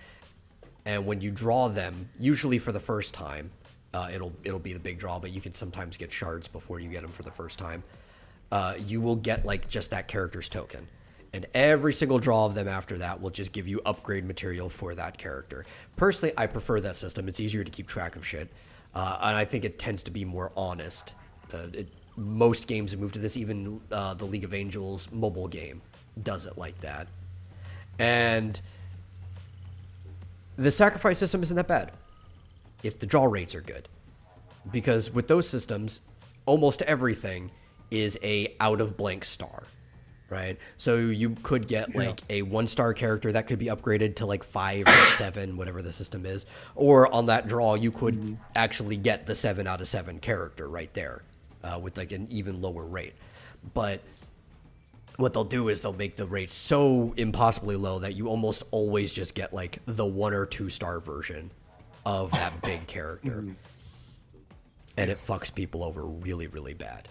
And when you draw them, usually for the first time, it'll be the big draw, but you can sometimes get shards before you get them for the first time. You will get like just that character's token. And every single draw of them after that will just give you upgrade material for that character. Personally, I prefer that system. It's easier to keep track of shit. And I think it tends to be more honest. Most games have moved to this. Even the League of Angels mobile game does it like that. And the sacrifice system isn't that bad if the draw rates are good. Because with those systems, almost everything is a out of blank star, right? So you could get like a 1-star character that could be upgraded to like 5 or 7, whatever the system is. Or on that draw, you could actually get the 7 out of 7 character right there with like an even lower rate. But what they'll do is they'll make the rate so impossibly low that you almost always just get like the 1 or 2-star version of that big character. And it fucks people over really, really bad.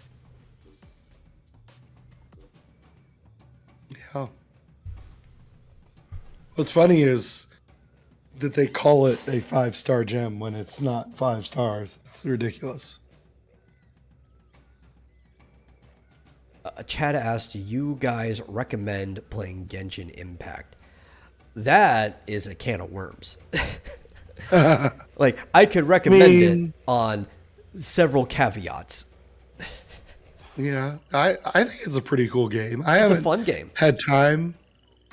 Yeah. What's funny is that they call it a 5-star gem when it's not 5 stars. It's ridiculous. Chad asked, do you guys recommend playing Genshin Impact? That is a can of worms. Like, I could recommend it on several caveats. Yeah, I think it's a pretty cool game. It's a fun game. Had time.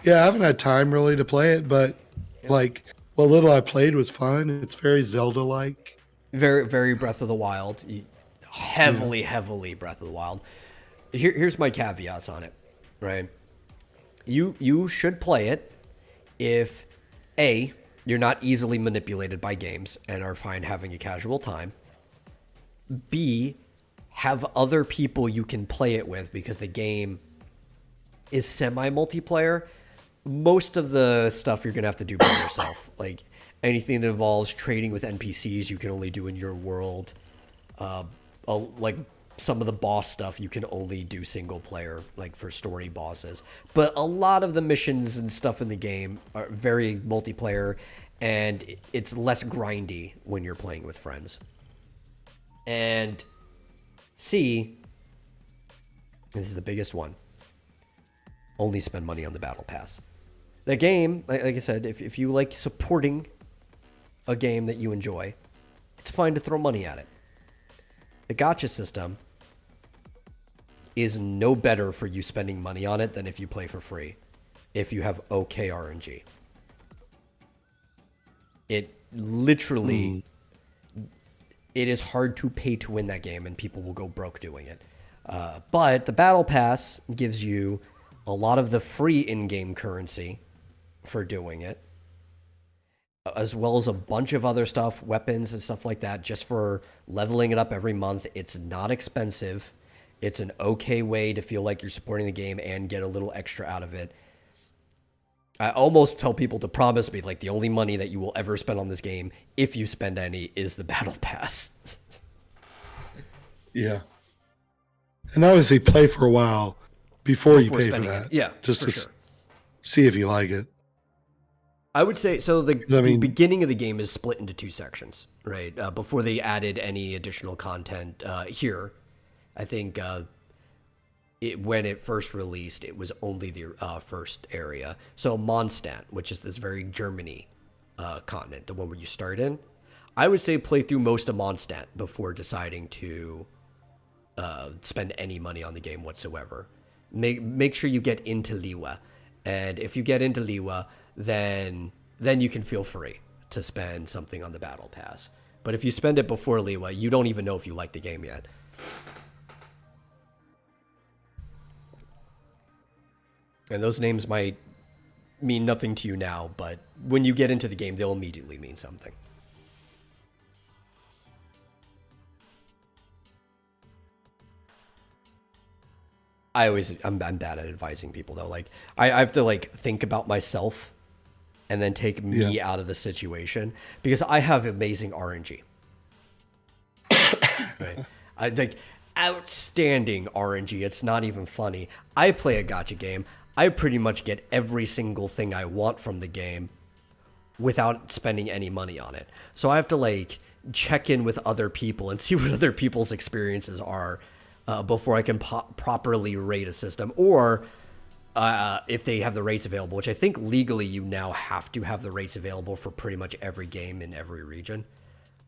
Yeah, I haven't had time really to play it, but like what little I played was fun. It's very Zelda-like. Very, very Breath of the Wild. Heavily Breath of the Wild. Here's my caveats on it, right? You should play it if A, you're not easily manipulated by games and are fine having a casual time. B, have other people you can play it with because the game is semi-multiplayer. Most of the stuff you're going to have to do by yourself. Like anything that involves trading with NPCs you can only do in your world. Like some of the boss stuff you can only do single player, like for story bosses. But a lot of the missions and stuff in the game are very multiplayer, and it's less grindy when you're playing with friends. And C, and this is the biggest one, only spend money on the battle pass. The game, like I said, if you like supporting a game that you enjoy, it's fine to throw money at it. The gacha system is no better for you spending money on it than if you play for free, if you have okay RNG. It literally, it is hard to pay to win that game, and people will go broke doing it. But the Battle Pass gives you a lot of the free in-game currency for doing it, as well as a bunch of other stuff, weapons and stuff like that, just for leveling it up every month. It's not expensive. It's an okay way to feel like you're supporting the game and get a little extra out of it. I almost tell people to promise me, like, the only money that you will ever spend on this game, if you spend any, is the Battle Pass. Yeah. And obviously play for a while before you pay for that. Yeah, just to see if you like it. I would say, so the beginning of the game is split into 2 sections, right? Before they added any additional content here. I think when it first released, it was only the first area. So Mondstadt, which is this very Germany continent, the one where you start in, I would say play through most of Mondstadt before deciding to spend any money on the game whatsoever. Make sure you get into Liwa. And if you get into Liwa, then you can feel free to spend something on the Battle Pass. But if you spend it before Liwa, you don't even know if you like the game yet. And those names might mean nothing to you now, but when you get into the game, they'll immediately mean something. I'm bad at advising people, though. Like, I have to, like, think about myself and then take me out of the situation, because I have amazing RNG. Right? I like outstanding RNG. It's not even funny. I play a gacha game. I pretty much get every single thing I want from the game without spending any money on it. So I have to, like, check in with other people and see what other people's experiences are before I can properly rate a system, or if they have the rates available, which I think legally you now have to have the rates available for pretty much every game in every region.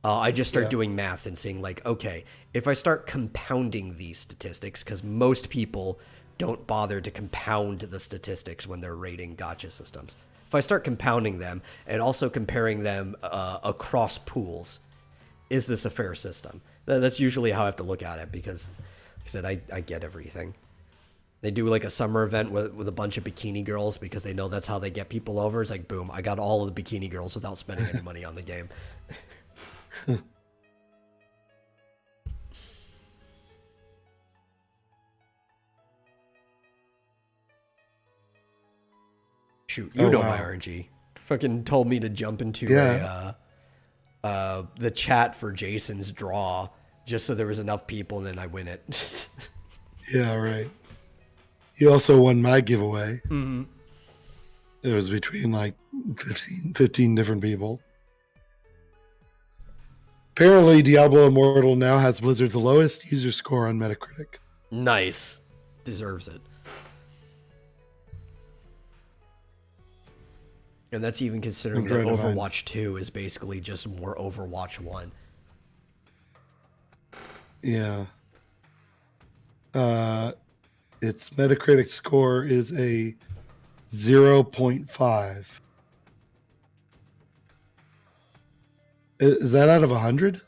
I just start doing math and seeing, like, okay, if I start compounding these statistics, because most people don't bother to compound the statistics when they're rating gacha systems. If I start compounding them and also comparing them across pools, is this a fair system? That's usually how I have to look at it, because, like I said, I get everything. They do, like, a summer event with a bunch of bikini girls because they know that's how they get people over. It's like, boom, I got all of the bikini girls without spending any money on the game. Shoot, you know my RNG. Fucking told me to jump into the chat for Jason's draw just so there was enough people, and then I win it. Yeah, right. You also won my giveaway. Mm-hmm. It was between, like, 15 different people. Apparently, Diablo Immortal now has Blizzard's lowest user score on Metacritic. Nice. Deserves it. And that's even considering that Overwatch 2 is basically just more Overwatch 1. Yeah. Its Metacritic score is a 0.5. Is that out of 100?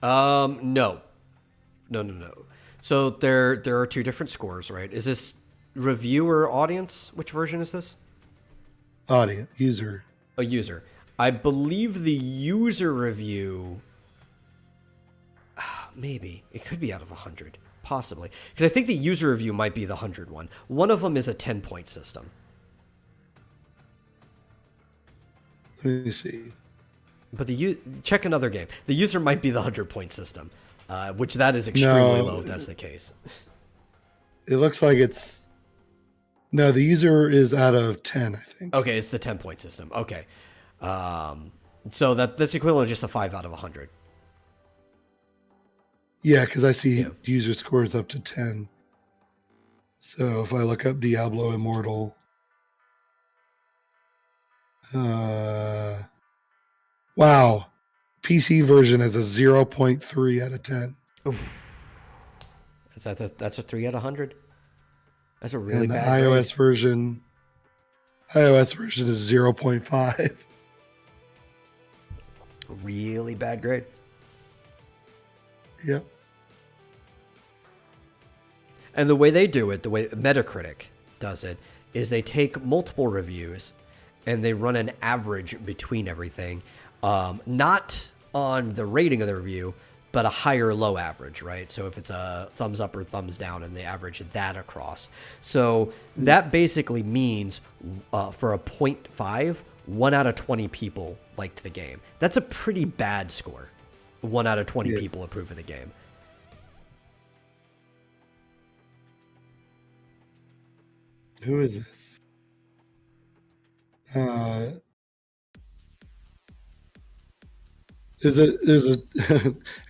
No. So there are 2 different scores, right? Is this review or audience? Which version is this? Audience, user. A user. I believe the user review, maybe it could be out of 100, possibly, because I think the user review might be the 100 one. One of them is a 10-point system. Let me see. But check another game. The user might be the 100-point system, which that is extremely low if that's the case. It looks like it's... No, the user is out of 10, I think. Okay, it's the 10-point system. Okay. So that's equivalent to just a 5 out of 100. Yeah, because I see user scores up to 10. So if I look up Diablo Immortal... wow. PC version has a 0.3 out of 10. Oof. That's a 3 out of 100? That's a really and the bad iOS version is 0.5. Really bad grade. Yep. And the way they do it, the way Metacritic does it, is they take multiple reviews and they run an average between everything. Not on the rating of the review, but a high or low average, right? So if it's a thumbs up or thumbs down, and they average that across. So that basically means for a 0.5, 1 out of 20 people liked the game. That's a pretty bad score. 1 out of 20 people approve of the game. Who is this? There's a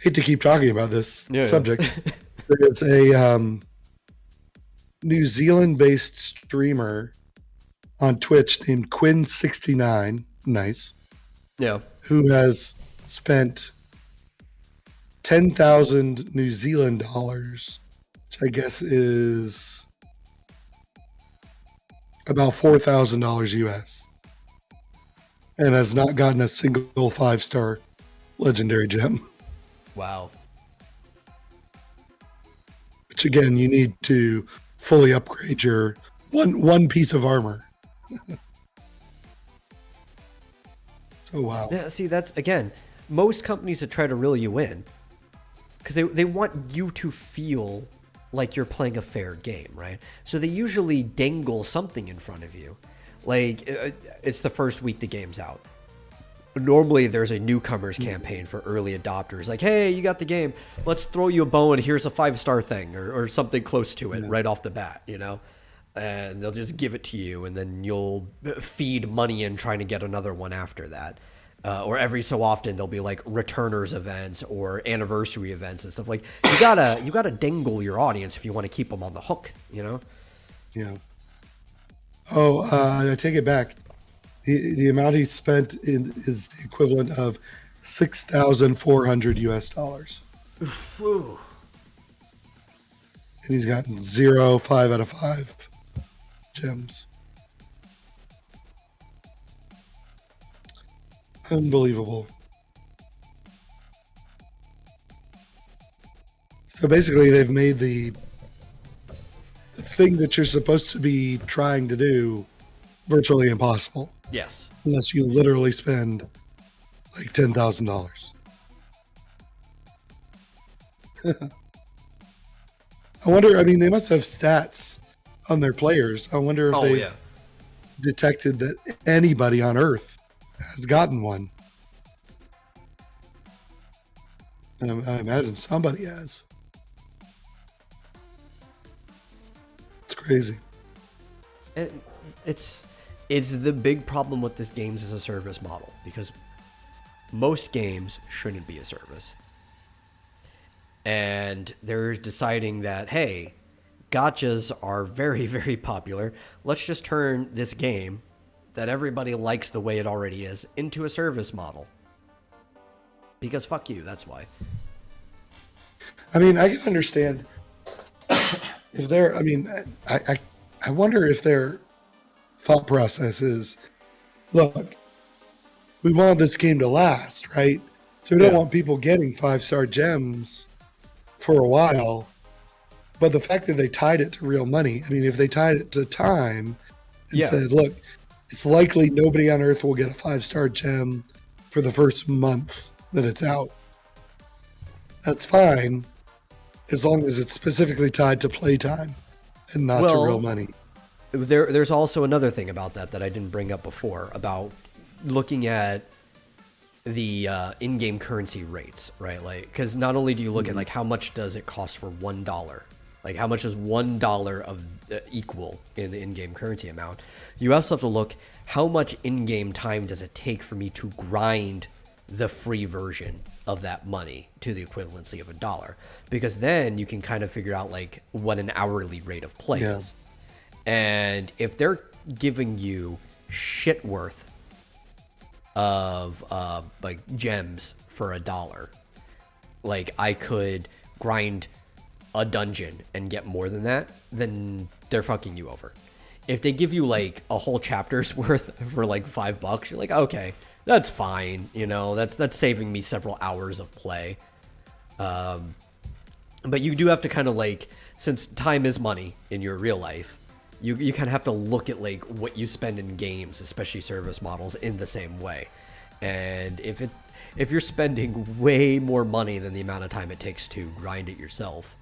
hate to keep talking about this subject. There is a New Zealand-based streamer on Twitch named Quinn69. Nice. Yeah. Who has spent 10,000 New Zealand dollars, which I guess is about $4,000 US, and has not gotten a single 5-star legendary gem. Wow. Which again, you need to fully upgrade your one piece of armor. So wow. Yeah, see, that's, again, most companies that try to reel you in, because they want you to feel like you're playing a fair game, right? So they usually dangle something in front of you. Like, it's the first week the game's out. Normally, there's a newcomers campaign for early adopters. Like, hey, you got the game. Let's throw you a bone, and here's a 5-star thing or something close to it right off the bat, you know? And they'll just give it to you, and then you'll feed money in trying to get another one after that. Or every so often, there'll be, like, returners events or anniversary events and stuff. Like, you gotta dangle your audience if you want to keep them on the hook, you know? Yeah. Oh, I take it back. The amount he spent is the equivalent of $6,400 US. Whew. And he's gotten 0 5 out of 5 gems. Unbelievable. So basically, they've made the thing that you're supposed to be trying to do virtually impossible. Yes. Unless you literally spend like $10,000. I wonder, I mean, they must have stats on their players. I wonder if they've detected that anybody on Earth has gotten one. I imagine somebody has. It's crazy. It's the big problem with this games as a service model, because most games shouldn't be a service. And they're deciding that, hey, gotchas are very, very popular. Let's just turn this game that everybody likes the way it already is into a service model. Because fuck you, that's why. I mean, I can understand if they're, I mean, I wonder if their thought process is, look, we want this game to last, right? So we don't want people getting 5-star gems for a while. But the fact that they tied it to real money, I mean, if they tied it to time and said, look, it's likely nobody on Earth will get a 5-star gem for the first month that it's out. That's fine, as long as it's specifically tied to playtime and not to real money. There's also another thing about that I didn't bring up before, about looking at the in-game currency rates, right? Like, because not only do you look at like how much does it cost for $1, like how much does $1 of equal in the in-game currency amount, you also have to look how much in-game time does it take for me to grind the free version of that money to the equivalency of $1, because then you can kind of figure out like what an hourly rate of play is. And if they're giving you shit worth of like gems for $1, like I could grind a dungeon and get more than that, then they're fucking you over. If they give you like a whole chapter's worth for like $5, you're like, okay, That's fine. You know, that's saving me several hours of play. But you do have to kind of like, since time is money in your real life, you kind of have to look at like what you spend in games, especially service models, in the same way. And if you're spending way more money than the amount of time it takes to grind it yourself,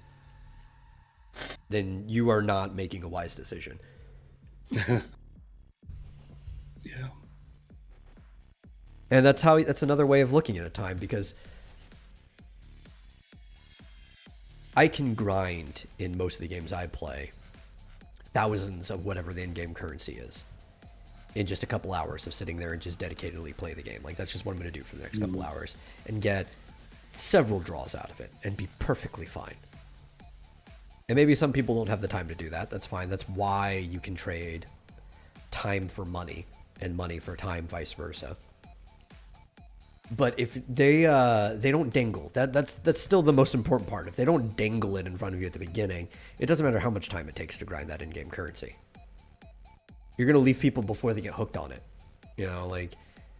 then you are not making a wise decision. Yeah. And that's another way of looking at a time, because I can grind in most of the games I play thousands of whatever the in-game currency is in just a couple hours of sitting there and just dedicatedly play the game. Like, that's just what I'm going to do for the next couple hours and get several draws out of it and be perfectly fine. And maybe some people don't have the time to do that. That's fine. That's why you can trade time for money and money for time, vice versa. But if they don't dangle, that's still the most important part. If they don't dangle it in front of you at the beginning, it doesn't matter how much time it takes to grind that in-game currency. You're gonna leave people before they get hooked on it. You know, like,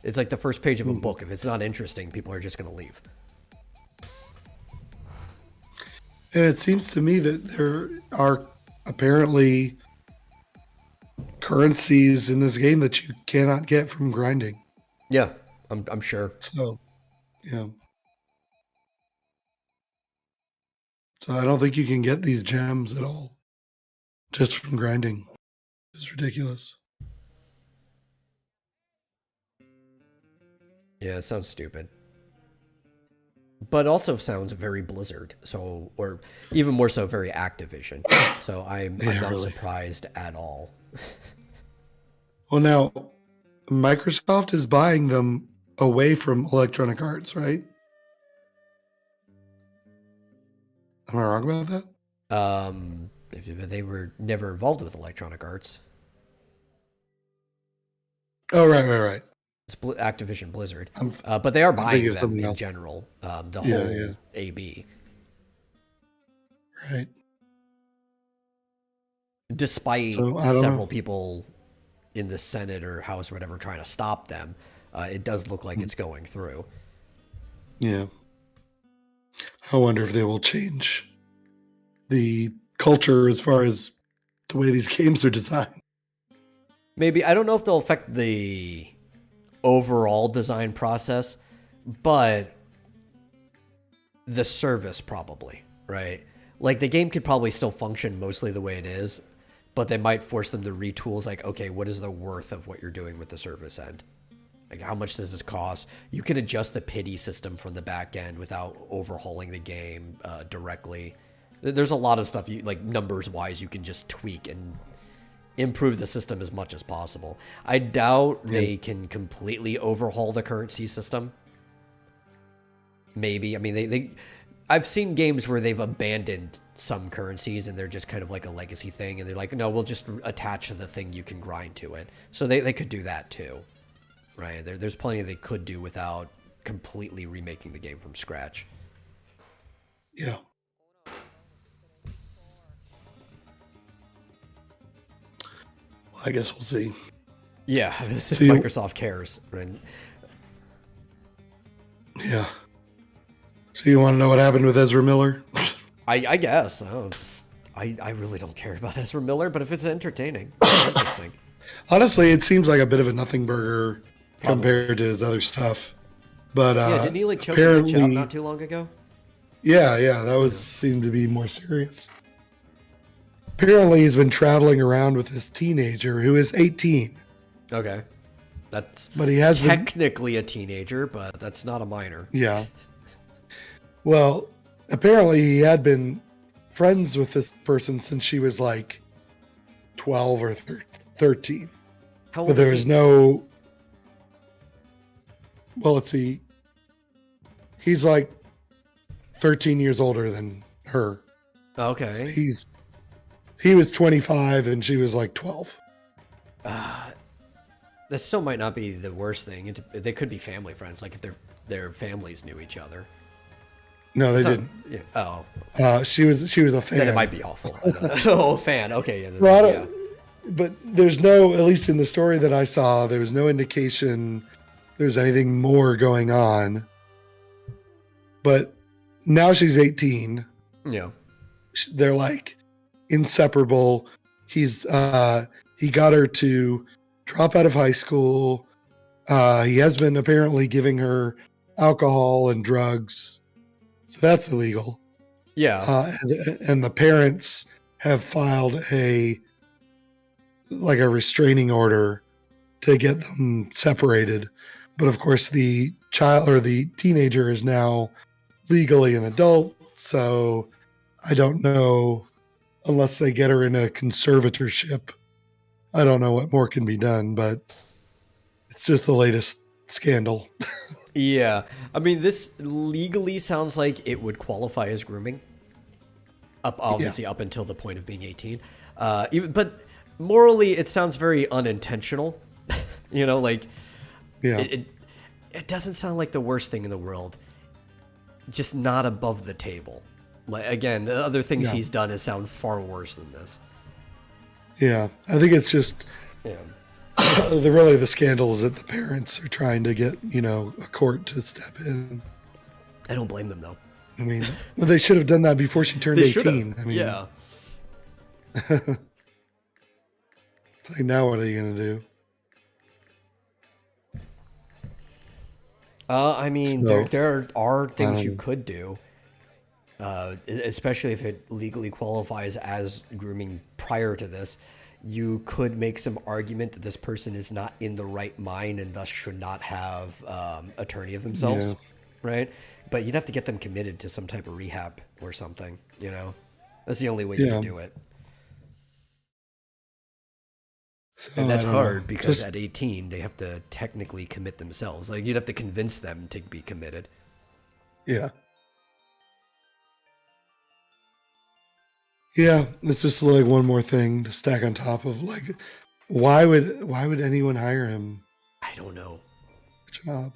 it's like the first page of a book. If it's not interesting, people are just gonna leave. And it seems to me that there are apparently currencies in this game that you cannot get from grinding. Yeah. I'm sure. So, yeah. So I don't think you can get these gems at all just from grinding. It's ridiculous. Yeah, it sounds stupid. But also sounds very Blizzard, so, or even more so, very Activision. So I'm not really surprised at all. Well, now, Microsoft is buying them away from Electronic Arts, right? Am I wrong about that? They were never involved with Electronic Arts. Oh, right. It's Activision Blizzard. But they are buying them in general, the whole AB. Right. Despite several people in the Senate or House or whatever trying to stop them, it does look like it's going through. Yeah. I wonder if they will change the culture as far as the way these games are designed. Maybe. I don't know if they'll affect the overall design process, but the service probably, right? Like, the game could probably still function mostly the way it is, but they might force them to retools like, okay, what is the worth of what you're doing with the service end? Like, how much does this cost? You can adjust the pity system from the back end without overhauling the game directly. There's a lot of stuff, like numbers-wise, you can just tweak and improve the system as much as possible. I doubt they can completely overhaul the currency system. Maybe. I mean, I've seen games where they've abandoned some currencies and they're just kind of like a legacy thing, and they're like, no, we'll just attach the thing you can grind to it. So they could do that too. Right, there's plenty they could do without completely remaking the game from scratch. Yeah. Well, I guess we'll see. Yeah, this is Microsoft cares. Right? Yeah. So you want to know what happened with Ezra Miller? I guess. I really don't care about Ezra Miller, but if it's entertaining, it's interesting. Honestly, it seems like a bit of a nothing burger. Compared to his other stuff, but didn't he like choke a job not too long ago? Yeah, that seemed to be more serious. Apparently, he's been traveling around with this teenager who is 18. Okay, but he has technically a teenager, but that's not a minor. Yeah. Well, apparently, he had been friends with this person since she was like 12 or 13. How old but there was no. Well, let's see. He's like 13 years older than her. Okay. So he was 25 and she was like 12. That still might not be the worst thing. They could be family friends, like if their families knew each other. No, they didn't. Yeah. Oh. She was a fan. Then it might be awful. Oh, fan. Okay. Yeah. Well, but there's no, at least in the story that I saw, there was no indication there's anything more going on. But now she's 18. Yeah. They're like inseparable. He got her to drop out of high school. He has been apparently giving her alcohol and drugs, so that's illegal. Yeah. And the parents have filed a restraining order to get them separated. But of course, the child or the teenager is now legally an adult, so I don't know, unless they get her in a conservatorship. I don't know what more can be done, but it's just the latest scandal. Yeah. I mean, this legally sounds like it would qualify as grooming. Obviously, up until the point of being 18. But morally, it sounds very unintentional. Yeah. It doesn't sound like the worst thing in the world. Just not above the table. Like, again, the other things he's done sound far worse than this. Yeah, I think it's just the scandal is that the parents are trying to get a court to step in. I don't blame them though. I mean, well, they should have done that before she turned 18. I mean, yeah. It's like, now what are you gonna do? I mean, there are things you could do, especially if it legally qualifies as grooming prior to this. You could make some argument that this person is not in the right mind and thus should not have attorney of themselves, right? But you'd have to get them committed to some type of rehab or something, That's the only way you can do it. So, and that's hard because at 18, they have to technically commit themselves. Like, you'd have to convince them to be committed. Yeah. Yeah, it's just like one more thing to stack on top of. Like, why would anyone hire him? I don't know. Job.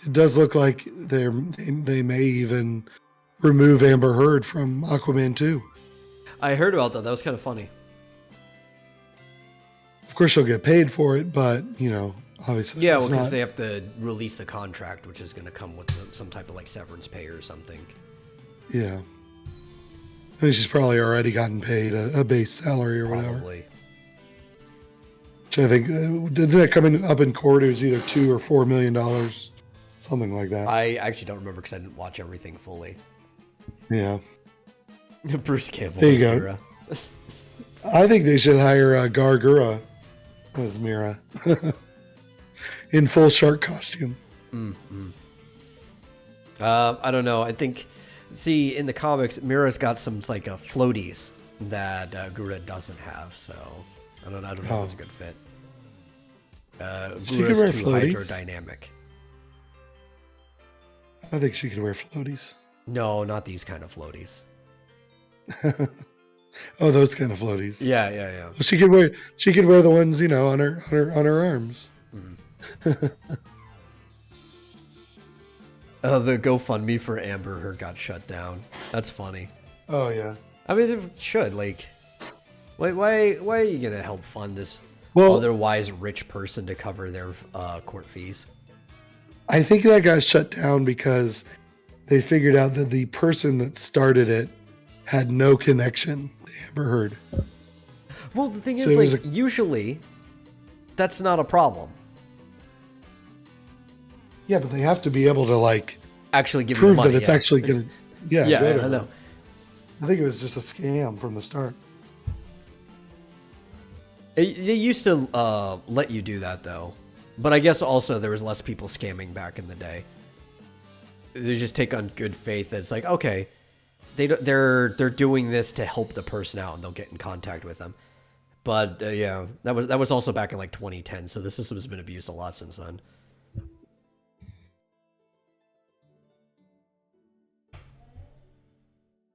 It does look like they may even remove Amber Heard from Aquaman 2. I heard about that. That was kind of funny. Of course, she'll get paid for it, but obviously, yeah. Well, because they have to release the contract, which is going to come with some type of severance pay or something. Yeah. I mean, she's probably already gotten paid a base salary or whatever. Probably. Which I think didn't it come up in court? It was either $2 or $4 million, something like that. I actually don't remember because I didn't watch everything fully. Yeah. Bruce Campbell. There you go. Mira. I think they should hire Gargura as Mira in full shark costume. Mm-hmm. I don't know. I think, in the comics, Mira's got some floaties that Gura doesn't have. So I don't know if it's a good fit. Gura's too hydrodynamic. I think she could wear floaties. No, not these kind of floaties. Oh, those kind of floaties. Yeah. Well, she could wear the ones on her arms. Mm-hmm. The GoFundMe for Amber Heard got shut down. That's funny. Oh yeah. I mean, it should why are you gonna help fund this otherwise rich person to cover their court fees? I think that got shut down because they figured out that the person that started it had no connection to Amber Heard. Well, the thing is, usually, that's not a problem. Yeah, but they have to be able to actually give prove you the money, that it's actually going to. Yeah, I know. I think it was just a scam from the start. They used to let you do that though, but I guess also there was less people scamming back in the day. They just take on good faith that it's okay, they're doing this to help the person out and they'll get in contact with them. But yeah, that was also back in 2010, so the system has been abused a lot since then.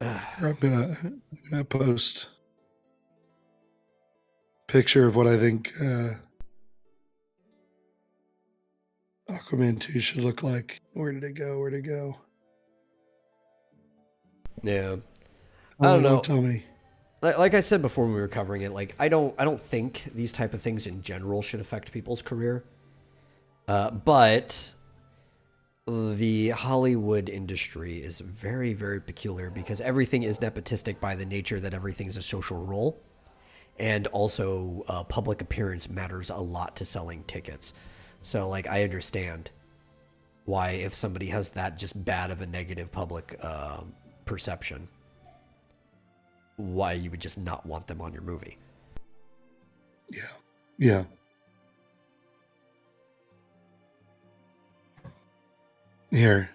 I'm gonna post a picture of what I think Aquaman 2 should look like. Where did it go? Yeah. I don't know. Tell me. like I said before when we were covering it, like I don't think these type of things in general should affect people's career. But the Hollywood industry is very, very peculiar because everything is nepotistic by the nature that everything's a social role. And also public appearance matters a lot to selling tickets. So like I understand why if somebody has that just bad of a negative public perception, why you would just not want them on your movie. Yeah. Yeah. Here.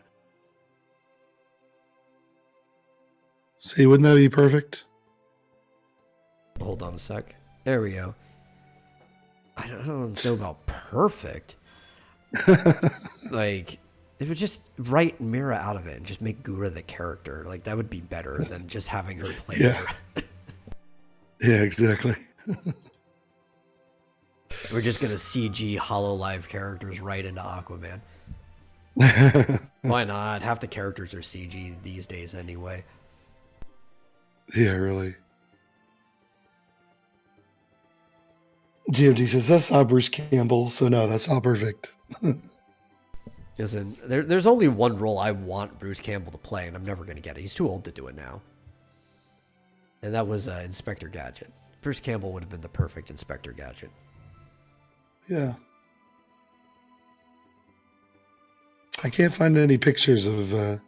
See, wouldn't that be perfect? Hold on a sec. There we go. I don't know about perfect. Like, they would just write Mira out of it and just make Gura the character. Like, that would be better than just having her play her. Yeah, exactly. We're just going to CG HoloLive characters right into Aquaman. Why not? Half the characters are CG these days anyway. Yeah, really. GMT says, that's not Bruce Campbell, so no, that's not perfect. Listen, there's only one role I want Bruce Campbell to play, and I'm never going to get it. He's too old to do it now. And that was Inspector Gadget. Bruce Campbell would have been the perfect Inspector Gadget. Yeah. I can't find any pictures of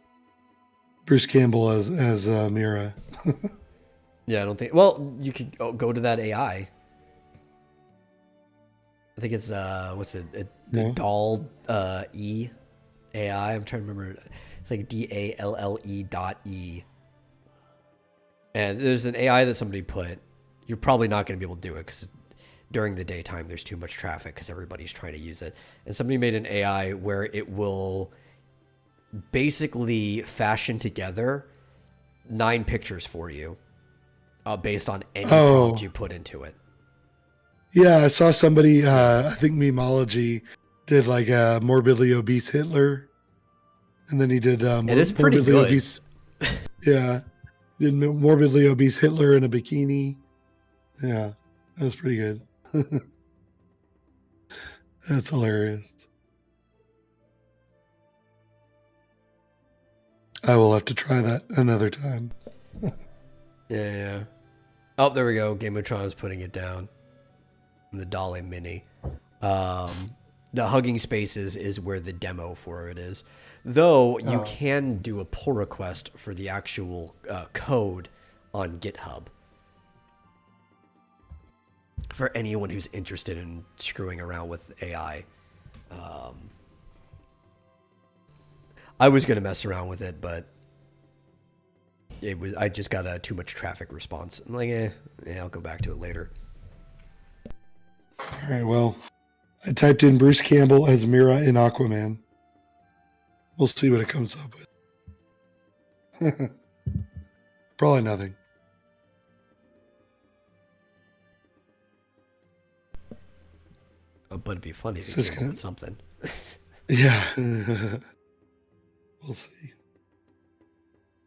Bruce Campbell as Mira. Yeah, I don't think... Well, you could go to that AI. I think it's, what's it? Doll E AI. I'm trying to remember. It's like DALLE.E. And there's an AI that somebody put. You're probably not going to be able to do it because during the daytime there's too much traffic because everybody's trying to use it. And somebody made an AI where it will basically fashion together 9 pictures for you based on any prompt you put into it. Yeah, I saw somebody, I think Memology did like a morbidly obese Hitler. And then he did it is pretty morbidly good. Obese. Yeah. Did morbidly obese Hitler in a bikini. Yeah, that was pretty good. That's hilarious. I will have to try that another time. Yeah. Oh, there we go. Game of Thrones is putting it down. The Dolly Mini. The Hugging Spaces is where the demo for it is. Though you can do a pull request for the actual code on GitHub. For anyone who's interested in screwing around with AI. I was going to mess around with it, but I just got too much traffic response. I'm like, yeah, I'll go back to it later. All right, well, I typed in Bruce Campbell as Mira in Aquaman. We'll see what it comes up with. Probably nothing. But it'd be funny if you came up with something. Yeah. We'll see.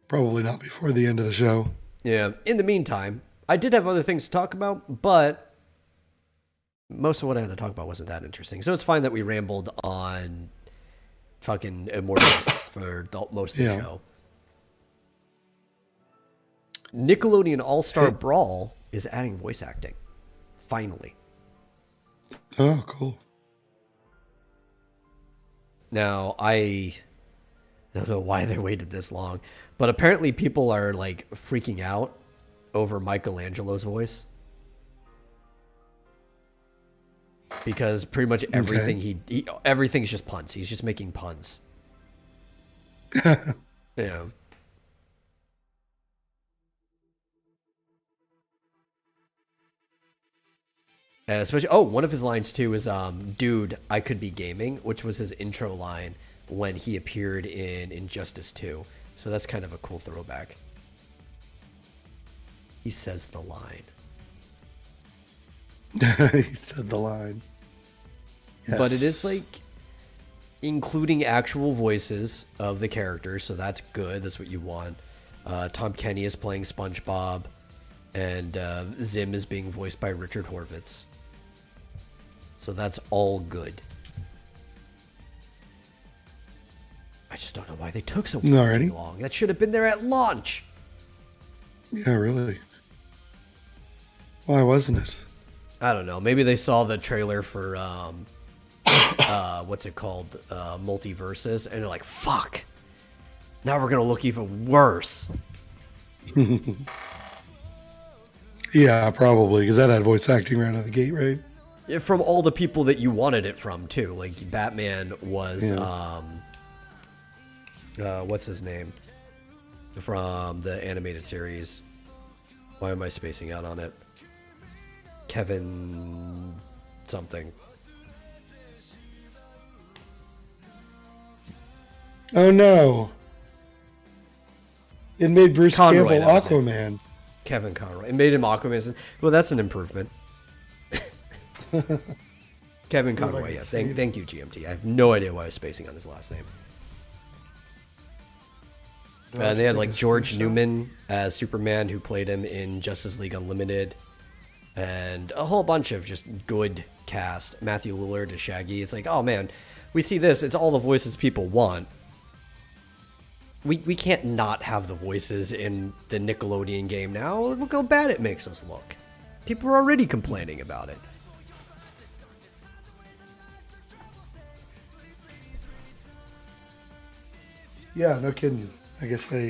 Probably not before the end of the show. Yeah. In the meantime, I did have other things to talk about, but most of what I had to talk about wasn't that interesting. So it's fine that we rambled on fucking Immortal for most of the show. Nickelodeon All-Star Brawl is adding voice acting. Finally. Oh, cool. Now, I don't know why they waited this long, but apparently people are like freaking out over Michelangelo's voice. Because pretty much everything everything's just puns. He's just making puns. Yeah. Especially, one of his lines too is, "Dude, I could be gaming," which was his intro line when he appeared in Injustice 2. So that's kind of a cool throwback. He says the line. He said the line. Yes. But it is like including actual voices of the characters, so that's good. That's what you want. Tom Kenny is playing SpongeBob. And Zim is being voiced by Richard Horvitz. So that's all good. I just don't know why they took so long. That should have been there at launch. Yeah, really. Why wasn't it? I don't know. Maybe they saw the trailer for what's it called? Multiverses, and they're like, fuck. Now we're gonna look even worse. Yeah, probably, because that had voice acting right out of the gate, right? Yeah, from all the people that you wanted it from, too. Like, Batman was, what's his name? From the animated series. Why am I spacing out on it? Kevin something. Oh, no. It made Bruce Conroy, Campbell Aquaman. Kevin Conroy. It made him Aquaman. Well, that's an improvement. Kevin Conroy, yeah. Thank you, GMT. I have no idea why I was spacing on his last name. They had like George Newman as Superman, who played him in Justice League Unlimited, and a whole bunch of just good cast. Matthew Lillard as Shaggy. It's like, oh man, we see this. It's all the voices people want. We can't not have the voices in the Nickelodeon game now. Look how bad it makes us look. People are already complaining about it. Yeah, no kidding. I guess they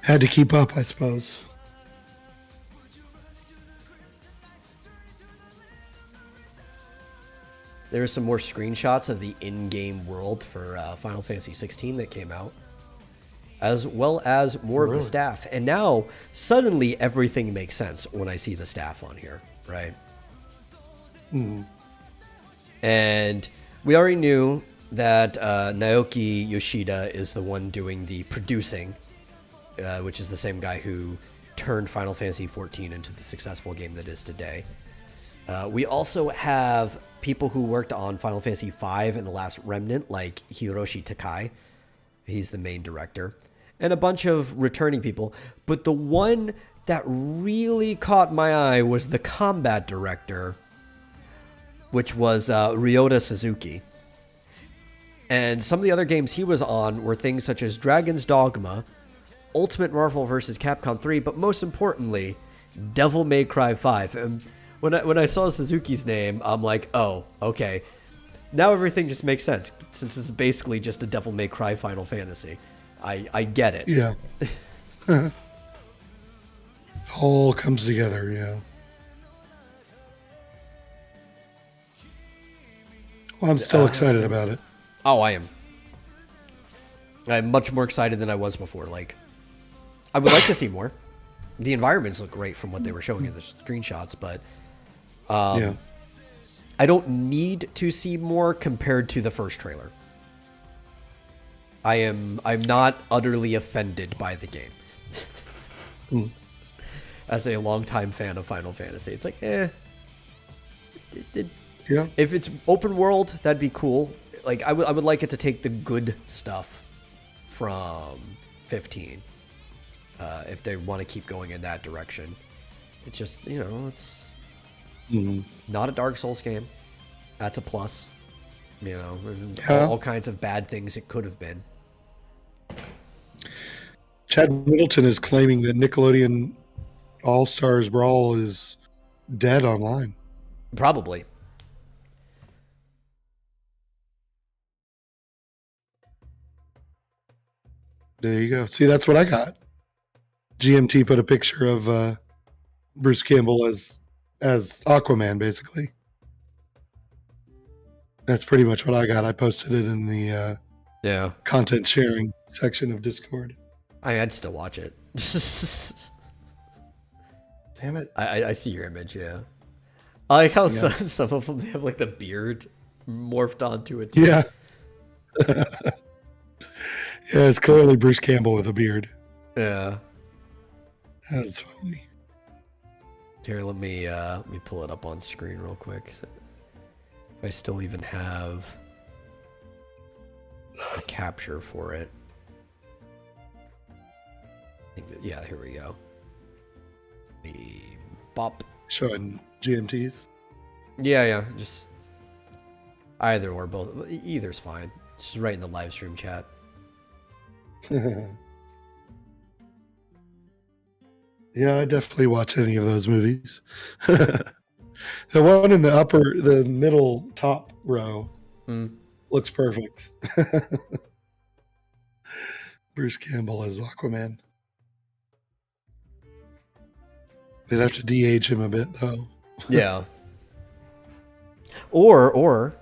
had to keep up, I suppose. There are some more screenshots of the in-game world for Final Fantasy 16 that came out, as well as more of the staff. And now, suddenly, everything makes sense when I see the staff on here, right? Mm. And we already knew that Naoki Yoshida is the one doing the producing, which is the same guy who turned Final Fantasy 14 into the successful game that is today. We also have people who worked on Final Fantasy V and The Last Remnant, like Hiroshi Takai. He's the main director. And a bunch of returning people. But the one that really caught my eye was the combat director, which was Ryota Suzuki. And some of the other games he was on were things such as Dragon's Dogma, Ultimate Marvel vs. Capcom 3, but most importantly, Devil May Cry 5. And when I saw Suzuki's name, I'm like, oh, okay. Now everything just makes sense, since it's basically just a Devil May Cry Final Fantasy. I get it. Yeah. All comes together, yeah. Well, I'm still excited about it. Oh, I am. I'm much more excited than I was before. Like, I would like to see more. The environments look great from what they were showing in the screenshots, but yeah. I don't need to see more compared to the first trailer. I'm not utterly offended by the game. As a longtime fan of Final Fantasy, it's like, yeah. If it's open world, that'd be cool. Like, I would like it to take the good stuff from 15. If they want to keep going in that direction. It's just, it's not a Dark Souls game. That's a plus. All kinds of bad things it could have been. Chad Middleton is claiming that Nickelodeon All-Stars Brawl is dead online. Probably. There you go. See, that's what I got. GMT put a picture of Bruce Campbell as Aquaman, basically. That's pretty much what I got. I posted it in the content sharing section of Discord. I'd still watch it. Damn it. I see your image, yeah. I like how some of them, they have like the beard morphed onto it too. Yeah. Yeah, it's clearly Bruce Campbell with a beard. Yeah. That's funny. Here, let me pull it up on screen real quick. So if I still even have a capture for it. Yeah, here we go. Bop. Showing GMTs. Yeah. Just either or both. Either's fine. Just right in the live stream chat. Yeah, I definitely watch any of those movies. The one in the middle top row looks perfect. Bruce Campbell as Aquaman. They'd have to de-age him a bit, though. Yeah. Or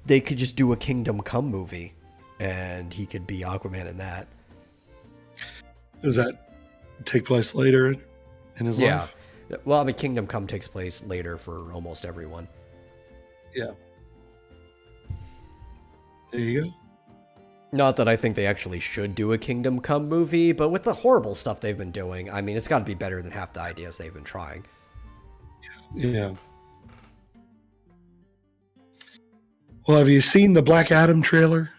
they could just do a Kingdom Come movie, and he could be Aquaman in that. Does that take place later in his life? Yeah. Well, I mean, Kingdom Come takes place later for almost everyone. Yeah. There you go. Not that I think they actually should do a Kingdom Come movie, but with the horrible stuff they've been doing, I mean, it's got to be better than half the ideas they've been trying. Yeah. Well, have you seen the Black Adam trailer?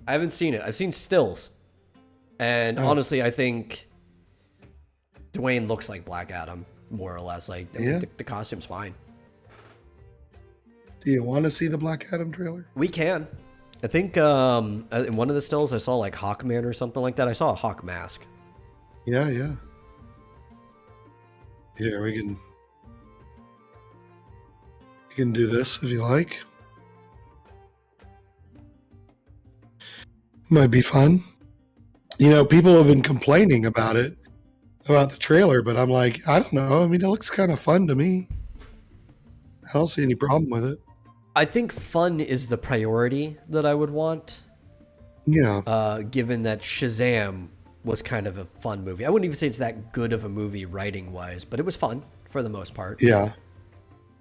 I haven't seen it. I've seen stills. And honestly, I think Dwayne looks like Black Adam, more or less. Like, the costume's fine. Do you want to see the Black Adam trailer? We can. I think in one of the stills I saw like Hawkman or something like that. I saw a Hawk mask. Yeah. Here, we can do this if you like. Might be fun. You know, people have been complaining about the trailer, but I'm like, I don't know. I mean, it looks kind of fun to me. I don't see any problem with it. I think fun is the priority that I would want. Yeah. Given that Shazam was kind of a fun movie. I wouldn't even say it's that good of a movie writing-wise, but it was fun for the most part. Yeah.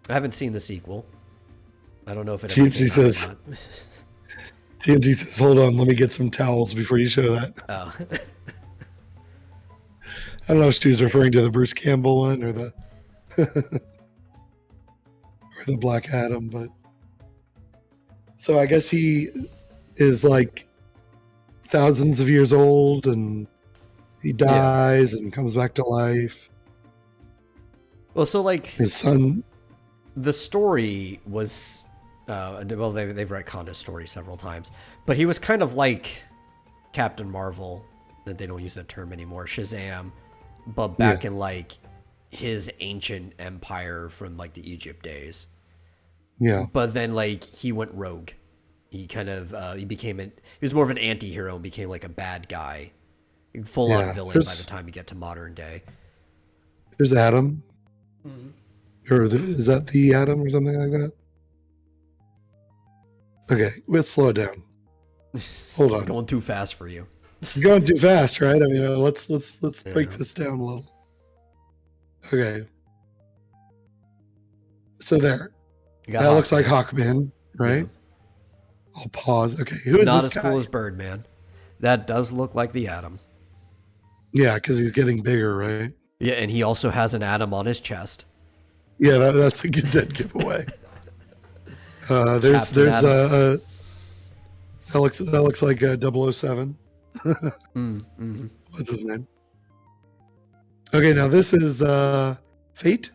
I haven't seen the sequel. I don't know if it TMG says, TMG says, hold on, let me get some towels before you show that. Oh. I don't know if Stu's referring to the Bruce Campbell one or the or the Black Adam, but so I guess he is like thousands of years old and he dies and comes back to life. Well, so like his son. The story was, well, they've retconned his story several times, but he was kind of like Captain Marvel, that they don't use that term anymore, Shazam, but back in like his ancient empire from like the Egypt days. Yeah. But then like he went rogue. He kind of he was more of an anti-hero and became like a bad guy, full on villain by the time you get to modern day. There's Adam. Or is that the Atom or something like that? Okay, let's slow it down. Hold on. Going too fast for you. It's going too fast, right? I mean, let's break this down a little. Okay. So there. That looks like Hawkman, right? Yeah. I'll pause. Okay, who is Not this as guy? cool as Birdman. That does look like the Atom. Yeah, because he's getting bigger, right? Yeah, and he also has an atom on his chest. Yeah, that's a good dead giveaway. There's that looks like 007. What's his name? Okay, now this is Fate.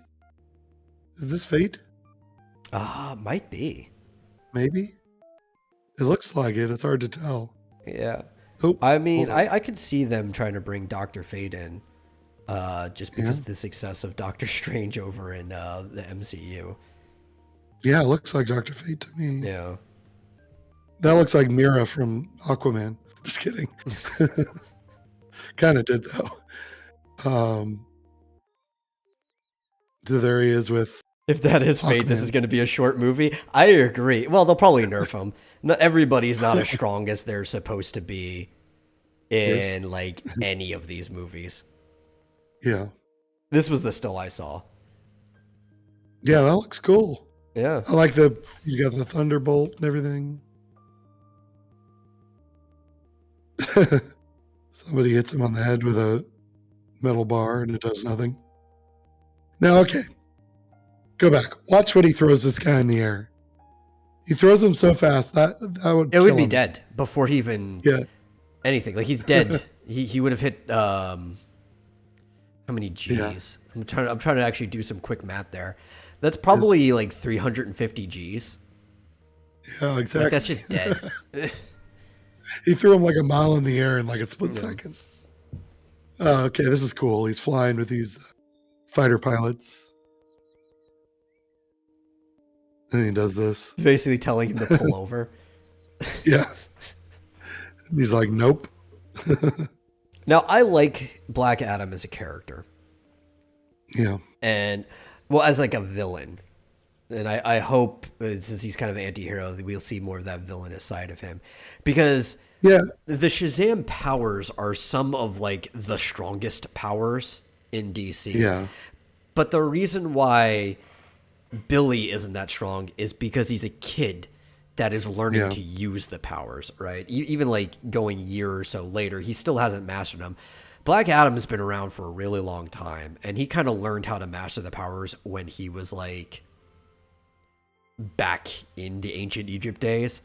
Is this Fate? Might be. Maybe. It looks like it. It's hard to tell. Yeah. Oh, I mean, I could see them trying to bring Dr. Fate in, just because of the success of Doctor Strange over in the MCU. Yeah, it looks like Dr. Fate to me. Yeah. That looks like Mira from Aquaman. Just kidding. Kind of did though. So there he is with. If that is Fate, This is going to be a short movie. I agree. Well, they'll probably nerf him. Everybody's not as strong as they're supposed to be in like any of these movies. Yeah. This was the still I saw. Yeah, that looks cool. Yeah. I like you got the Thunderbolt and everything. Somebody hits him on the head with a metal bar and it does nothing. Now, okay. Go back. Watch when he throws this guy in the air. He throws him so fast that would it would be him. Dead before he even anything. Like he's dead. he would have hit How many Yeah. G's? I'm trying to actually do some quick math there. That's probably like 350 G's. Yeah, Like that's exactly. just dead. He threw him like a mile in the air in like a split Yeah. second. Okay, this is cool. He's flying with these fighter pilots. And he does this. Basically telling him to pull over. Yeah. And he's like, nope. Now, I like Black Adam as a character. Yeah. And, well, as like a villain. And I hope, since he's kind of an anti-hero, that we'll see more of that villainous side of him. Because Yeah. the Shazam powers are some of like the strongest powers in DC. Yeah. But the reason why Billy isn't that strong is because he's a kid that is learning Yeah. to use the powers, right? Even like going a year or so later, he still hasn't mastered them. Black Adam has been around for a really long time, and he kind of learned how to master the powers when he was like back in the ancient Egypt days.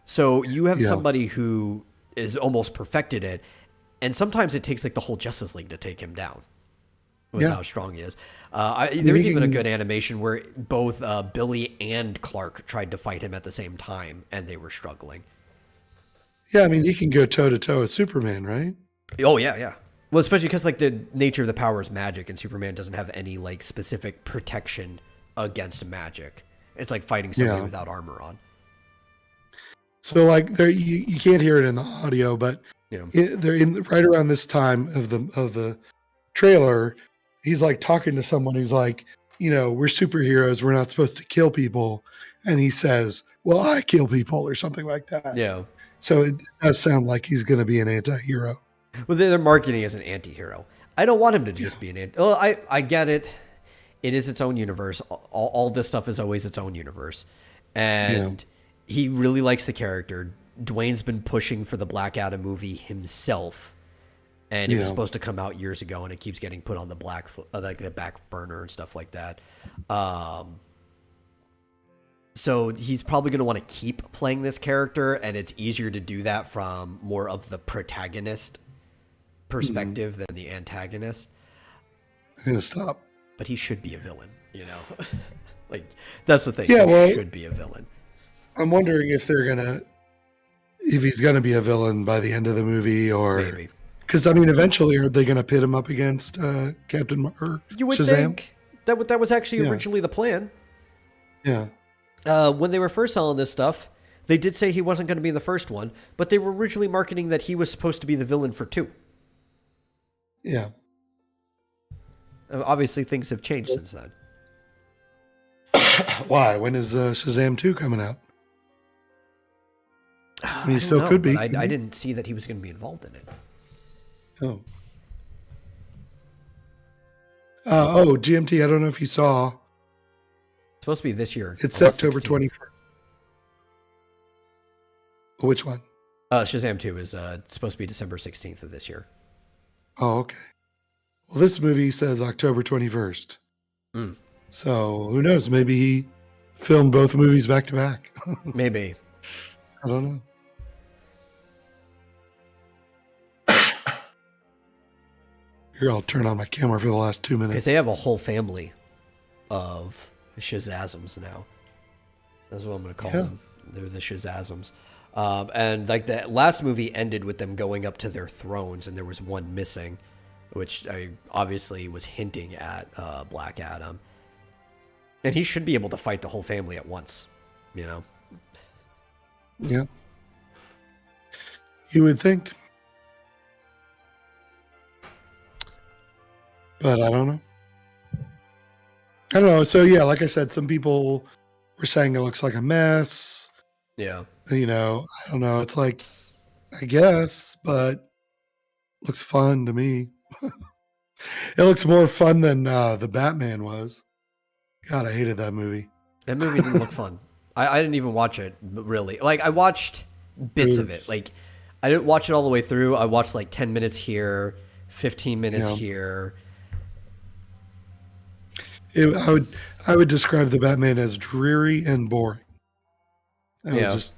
So you have Yeah. somebody who is almost perfected it, and sometimes it takes like the whole Justice League to take him down with Yeah. how strong he is. There's even a can- good animation where both Billy and Clark tried to fight him at the same time, and they were struggling. Yeah, I mean, he can go toe to toe with Superman, right? Oh yeah, yeah. Well, especially because like the nature of the power is magic, and Superman doesn't have any like specific protection against magic. It's like fighting somebody Yeah. without armor on. So like there, you can't hear it in the audio, but Yeah. they're in right around this time of the trailer. He's like talking to someone who's like, we're superheroes. We're not supposed to kill people, and he says, "Well, I kill people," or something like that. Yeah. So it does sound like he's going to be an anti-hero. Well, they're marketing as an anti-hero. I don't want him to just be an anti. Well, I get it. It is its own universe. All this stuff is always its own universe, and he really likes the character. Dwayne's been pushing for the Black Adam movie himself, and it was supposed to come out years ago, and it keeps getting put on the like the back burner and stuff like that. So he's probably going to want to keep playing this character, and it's easier to do that from more of the protagonist perspective than the antagonist. I'm going to stop. But he should be a villain, like that's the thing. Yeah, well, he should be a villain. I'm wondering if he's going to be a villain by the end of the movie, or Maybe. because I mean, eventually, are they going to pit him up against You would Shazam? think that was actually originally the plan. Yeah. When they were first selling this stuff, they did say he wasn't going to be in the first one, but they were originally marketing that he was supposed to be the villain for 2. Yeah. Obviously, things have changed since then. Why? When is Shazam 2 coming out? I mean, he don't still know, could be. but I didn't see that he was going to be involved in it. Oh. GMT, I don't know if you saw. It's supposed to be this year. It's August October 16th. 21st. Which one? Shazam 2 is supposed to be December 16th of this year. Oh, okay. Well, this movie says October 21st. Mm. So who knows? Maybe he filmed both movies back to back. Maybe. I don't know. Here, I'll turn on my camera for the last 2 minutes. Because they have a whole family of Shazazms now. That's what I'm going to call them. They're the Shazazms. And like the last movie ended with them going up to their thrones, and there was one missing, which I obviously was hinting at Black Adam. And he should be able to fight the whole family at once, Yeah. You would think. But I don't know. I don't know. So yeah, like I said, some people were saying it looks like a mess. Yeah. I don't know. It's like, I guess, but looks fun to me. It looks more fun than the Batman was. God, I hated that movie. That movie didn't look fun. I didn't even watch it, really. Like, I watched bits of it. Like, I didn't watch it all the way through. I watched like 10 minutes here, 15 minutes here. I would describe the Batman as dreary and boring. That was just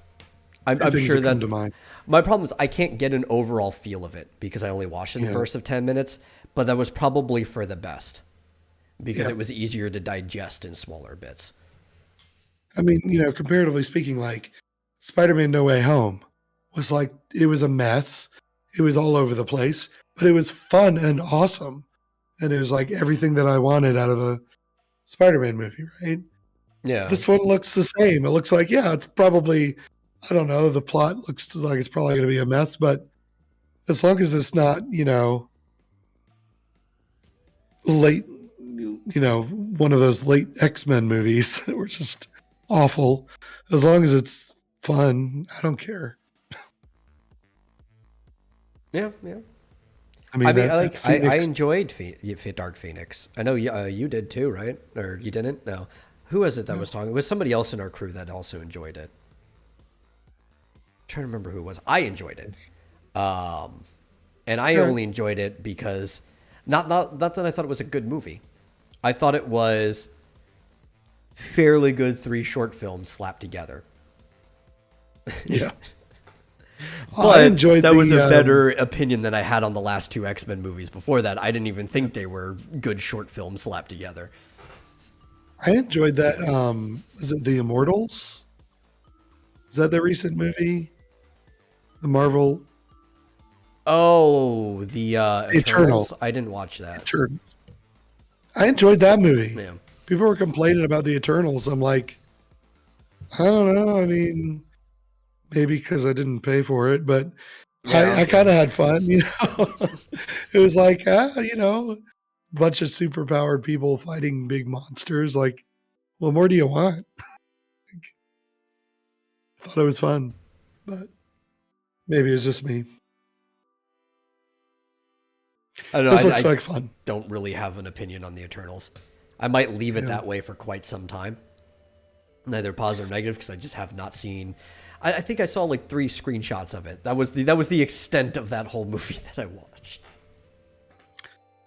I'm things sure that come that to mind. my problem is I can't get an overall feel of it because I only watched it in bursts of 10 minutes. but that was probably for the best because it was easier to digest in smaller bits. I mean, comparatively speaking, like Spider-Man No Way Home was like, it was a mess. It was all over the place, but it was fun and awesome. And it was like everything that I wanted out of a Spider-Man movie, right? Yeah. This one looks the same. It looks like, it's probably, I don't know, the plot looks like it's probably going to be a mess, but as long as it's not, late, one of those late X-Men movies that were just awful, as long as it's fun, I don't care. Yeah. I mean, I enjoyed Dark Phoenix. I know you did too, right? Or you didn't? No. Who was it that was talking? It was somebody else in our crew that also enjoyed it. I'm trying to remember who it was. I enjoyed it. And I only enjoyed it because not that I thought it was a good movie. I thought it was fairly good 3 short films slapped together. Yeah. But I enjoyed that was a better opinion than I had on the last 2 X-Men movies. Before that, I didn't even think they were good short films slapped together. I enjoyed that. Is it The Immortals? Is that the recent movie? The Marvel? Oh, the Eternals? I didn't watch that. Eternals. I enjoyed that movie. Yeah. People were complaining about the Eternals. I'm like, I don't know. I mean, maybe because I didn't pay for it, but I kind of had fun, It was like, a bunch of superpowered people fighting big monsters. Like, what more do you want? I thought it was fun, but maybe it was just me. I don't know. This looks like fun. Don't really have an opinion on the Eternals. I might leave it that way for quite some time. Neither positive nor negative, because I just have not seen. I think I saw like 3 screenshots of it. That was the extent of that whole movie that I watched.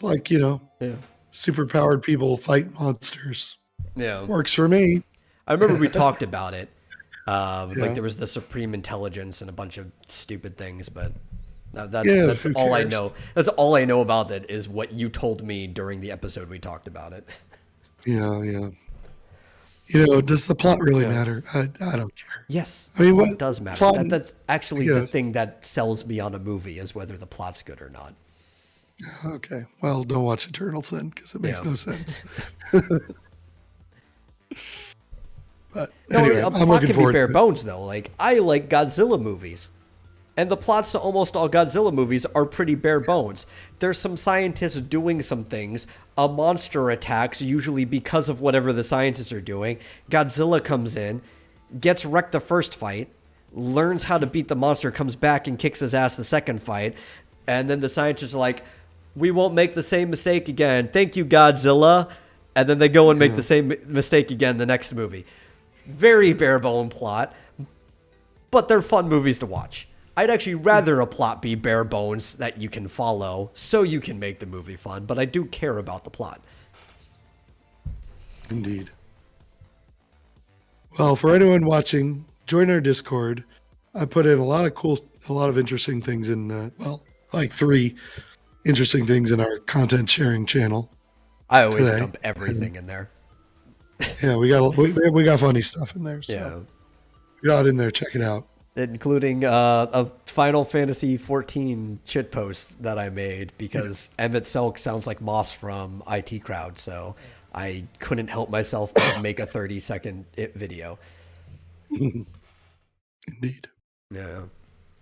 Like, superpowered people fight monsters. Yeah. Works for me. I remember we talked about it. Like there was the Supreme Intelligence and a bunch of stupid things, but that's all I know. That's all I know about it is what you told me during the episode we talked about it. Yeah. Does the plot really matter? I don't care. Yes, I mean, what does matter? That's actually the thing that sells me on a movie is whether the plot's good or not. Okay, well, don't watch Eternals then because it makes no sense. But anyway, I'm looking forward to it. Bare bones though. Like I like Godzilla movies. And the plots to almost all Godzilla movies are pretty bare bones. There's some scientists doing some things. A monster attacks, usually because of whatever the scientists are doing. Godzilla comes in, gets wrecked the first fight, learns how to beat the monster, comes back and kicks his ass the second fight. And then the scientists are like, we won't make the same mistake again. Thank you, Godzilla. And then they go and make the same mistake again the next movie. Very bare bone plot, but they're fun movies to watch. I'd actually rather a plot be bare bones that you can follow so you can make the movie fun, but I do care about the plot. Indeed. Well, for anyone watching, join our Discord. I put in a lot of interesting things in, like 3 interesting things in our content sharing channel. I always dump everything in there. Yeah, we got funny stuff in there. So if you're not in there, check it out. Including a Final Fantasy 14 shit post that I made because Emmett Selk sounds like Moss from IT Crowd, so I couldn't help myself but make a 30-second video. Indeed. Yeah.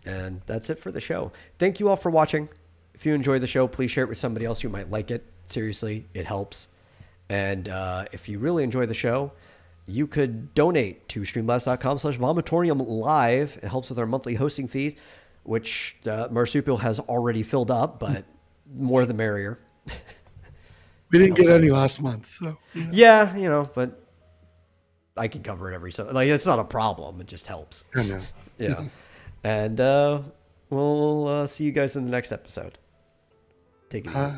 And that's it for the show. Thank you all for watching. If you enjoy the show, please share it with somebody else who might like it. Seriously, it helps. And if you really enjoy the show, you could donate to streamblast.com/vomitorium live. It helps with our monthly hosting fees, which Marsupial has already filled up, but more the merrier. We didn't get any last month, so. Yeah, but I can cover it every so. Like, it's not a problem. It just helps. I know. Yeah. And we'll see you guys in the next episode. Take it easy.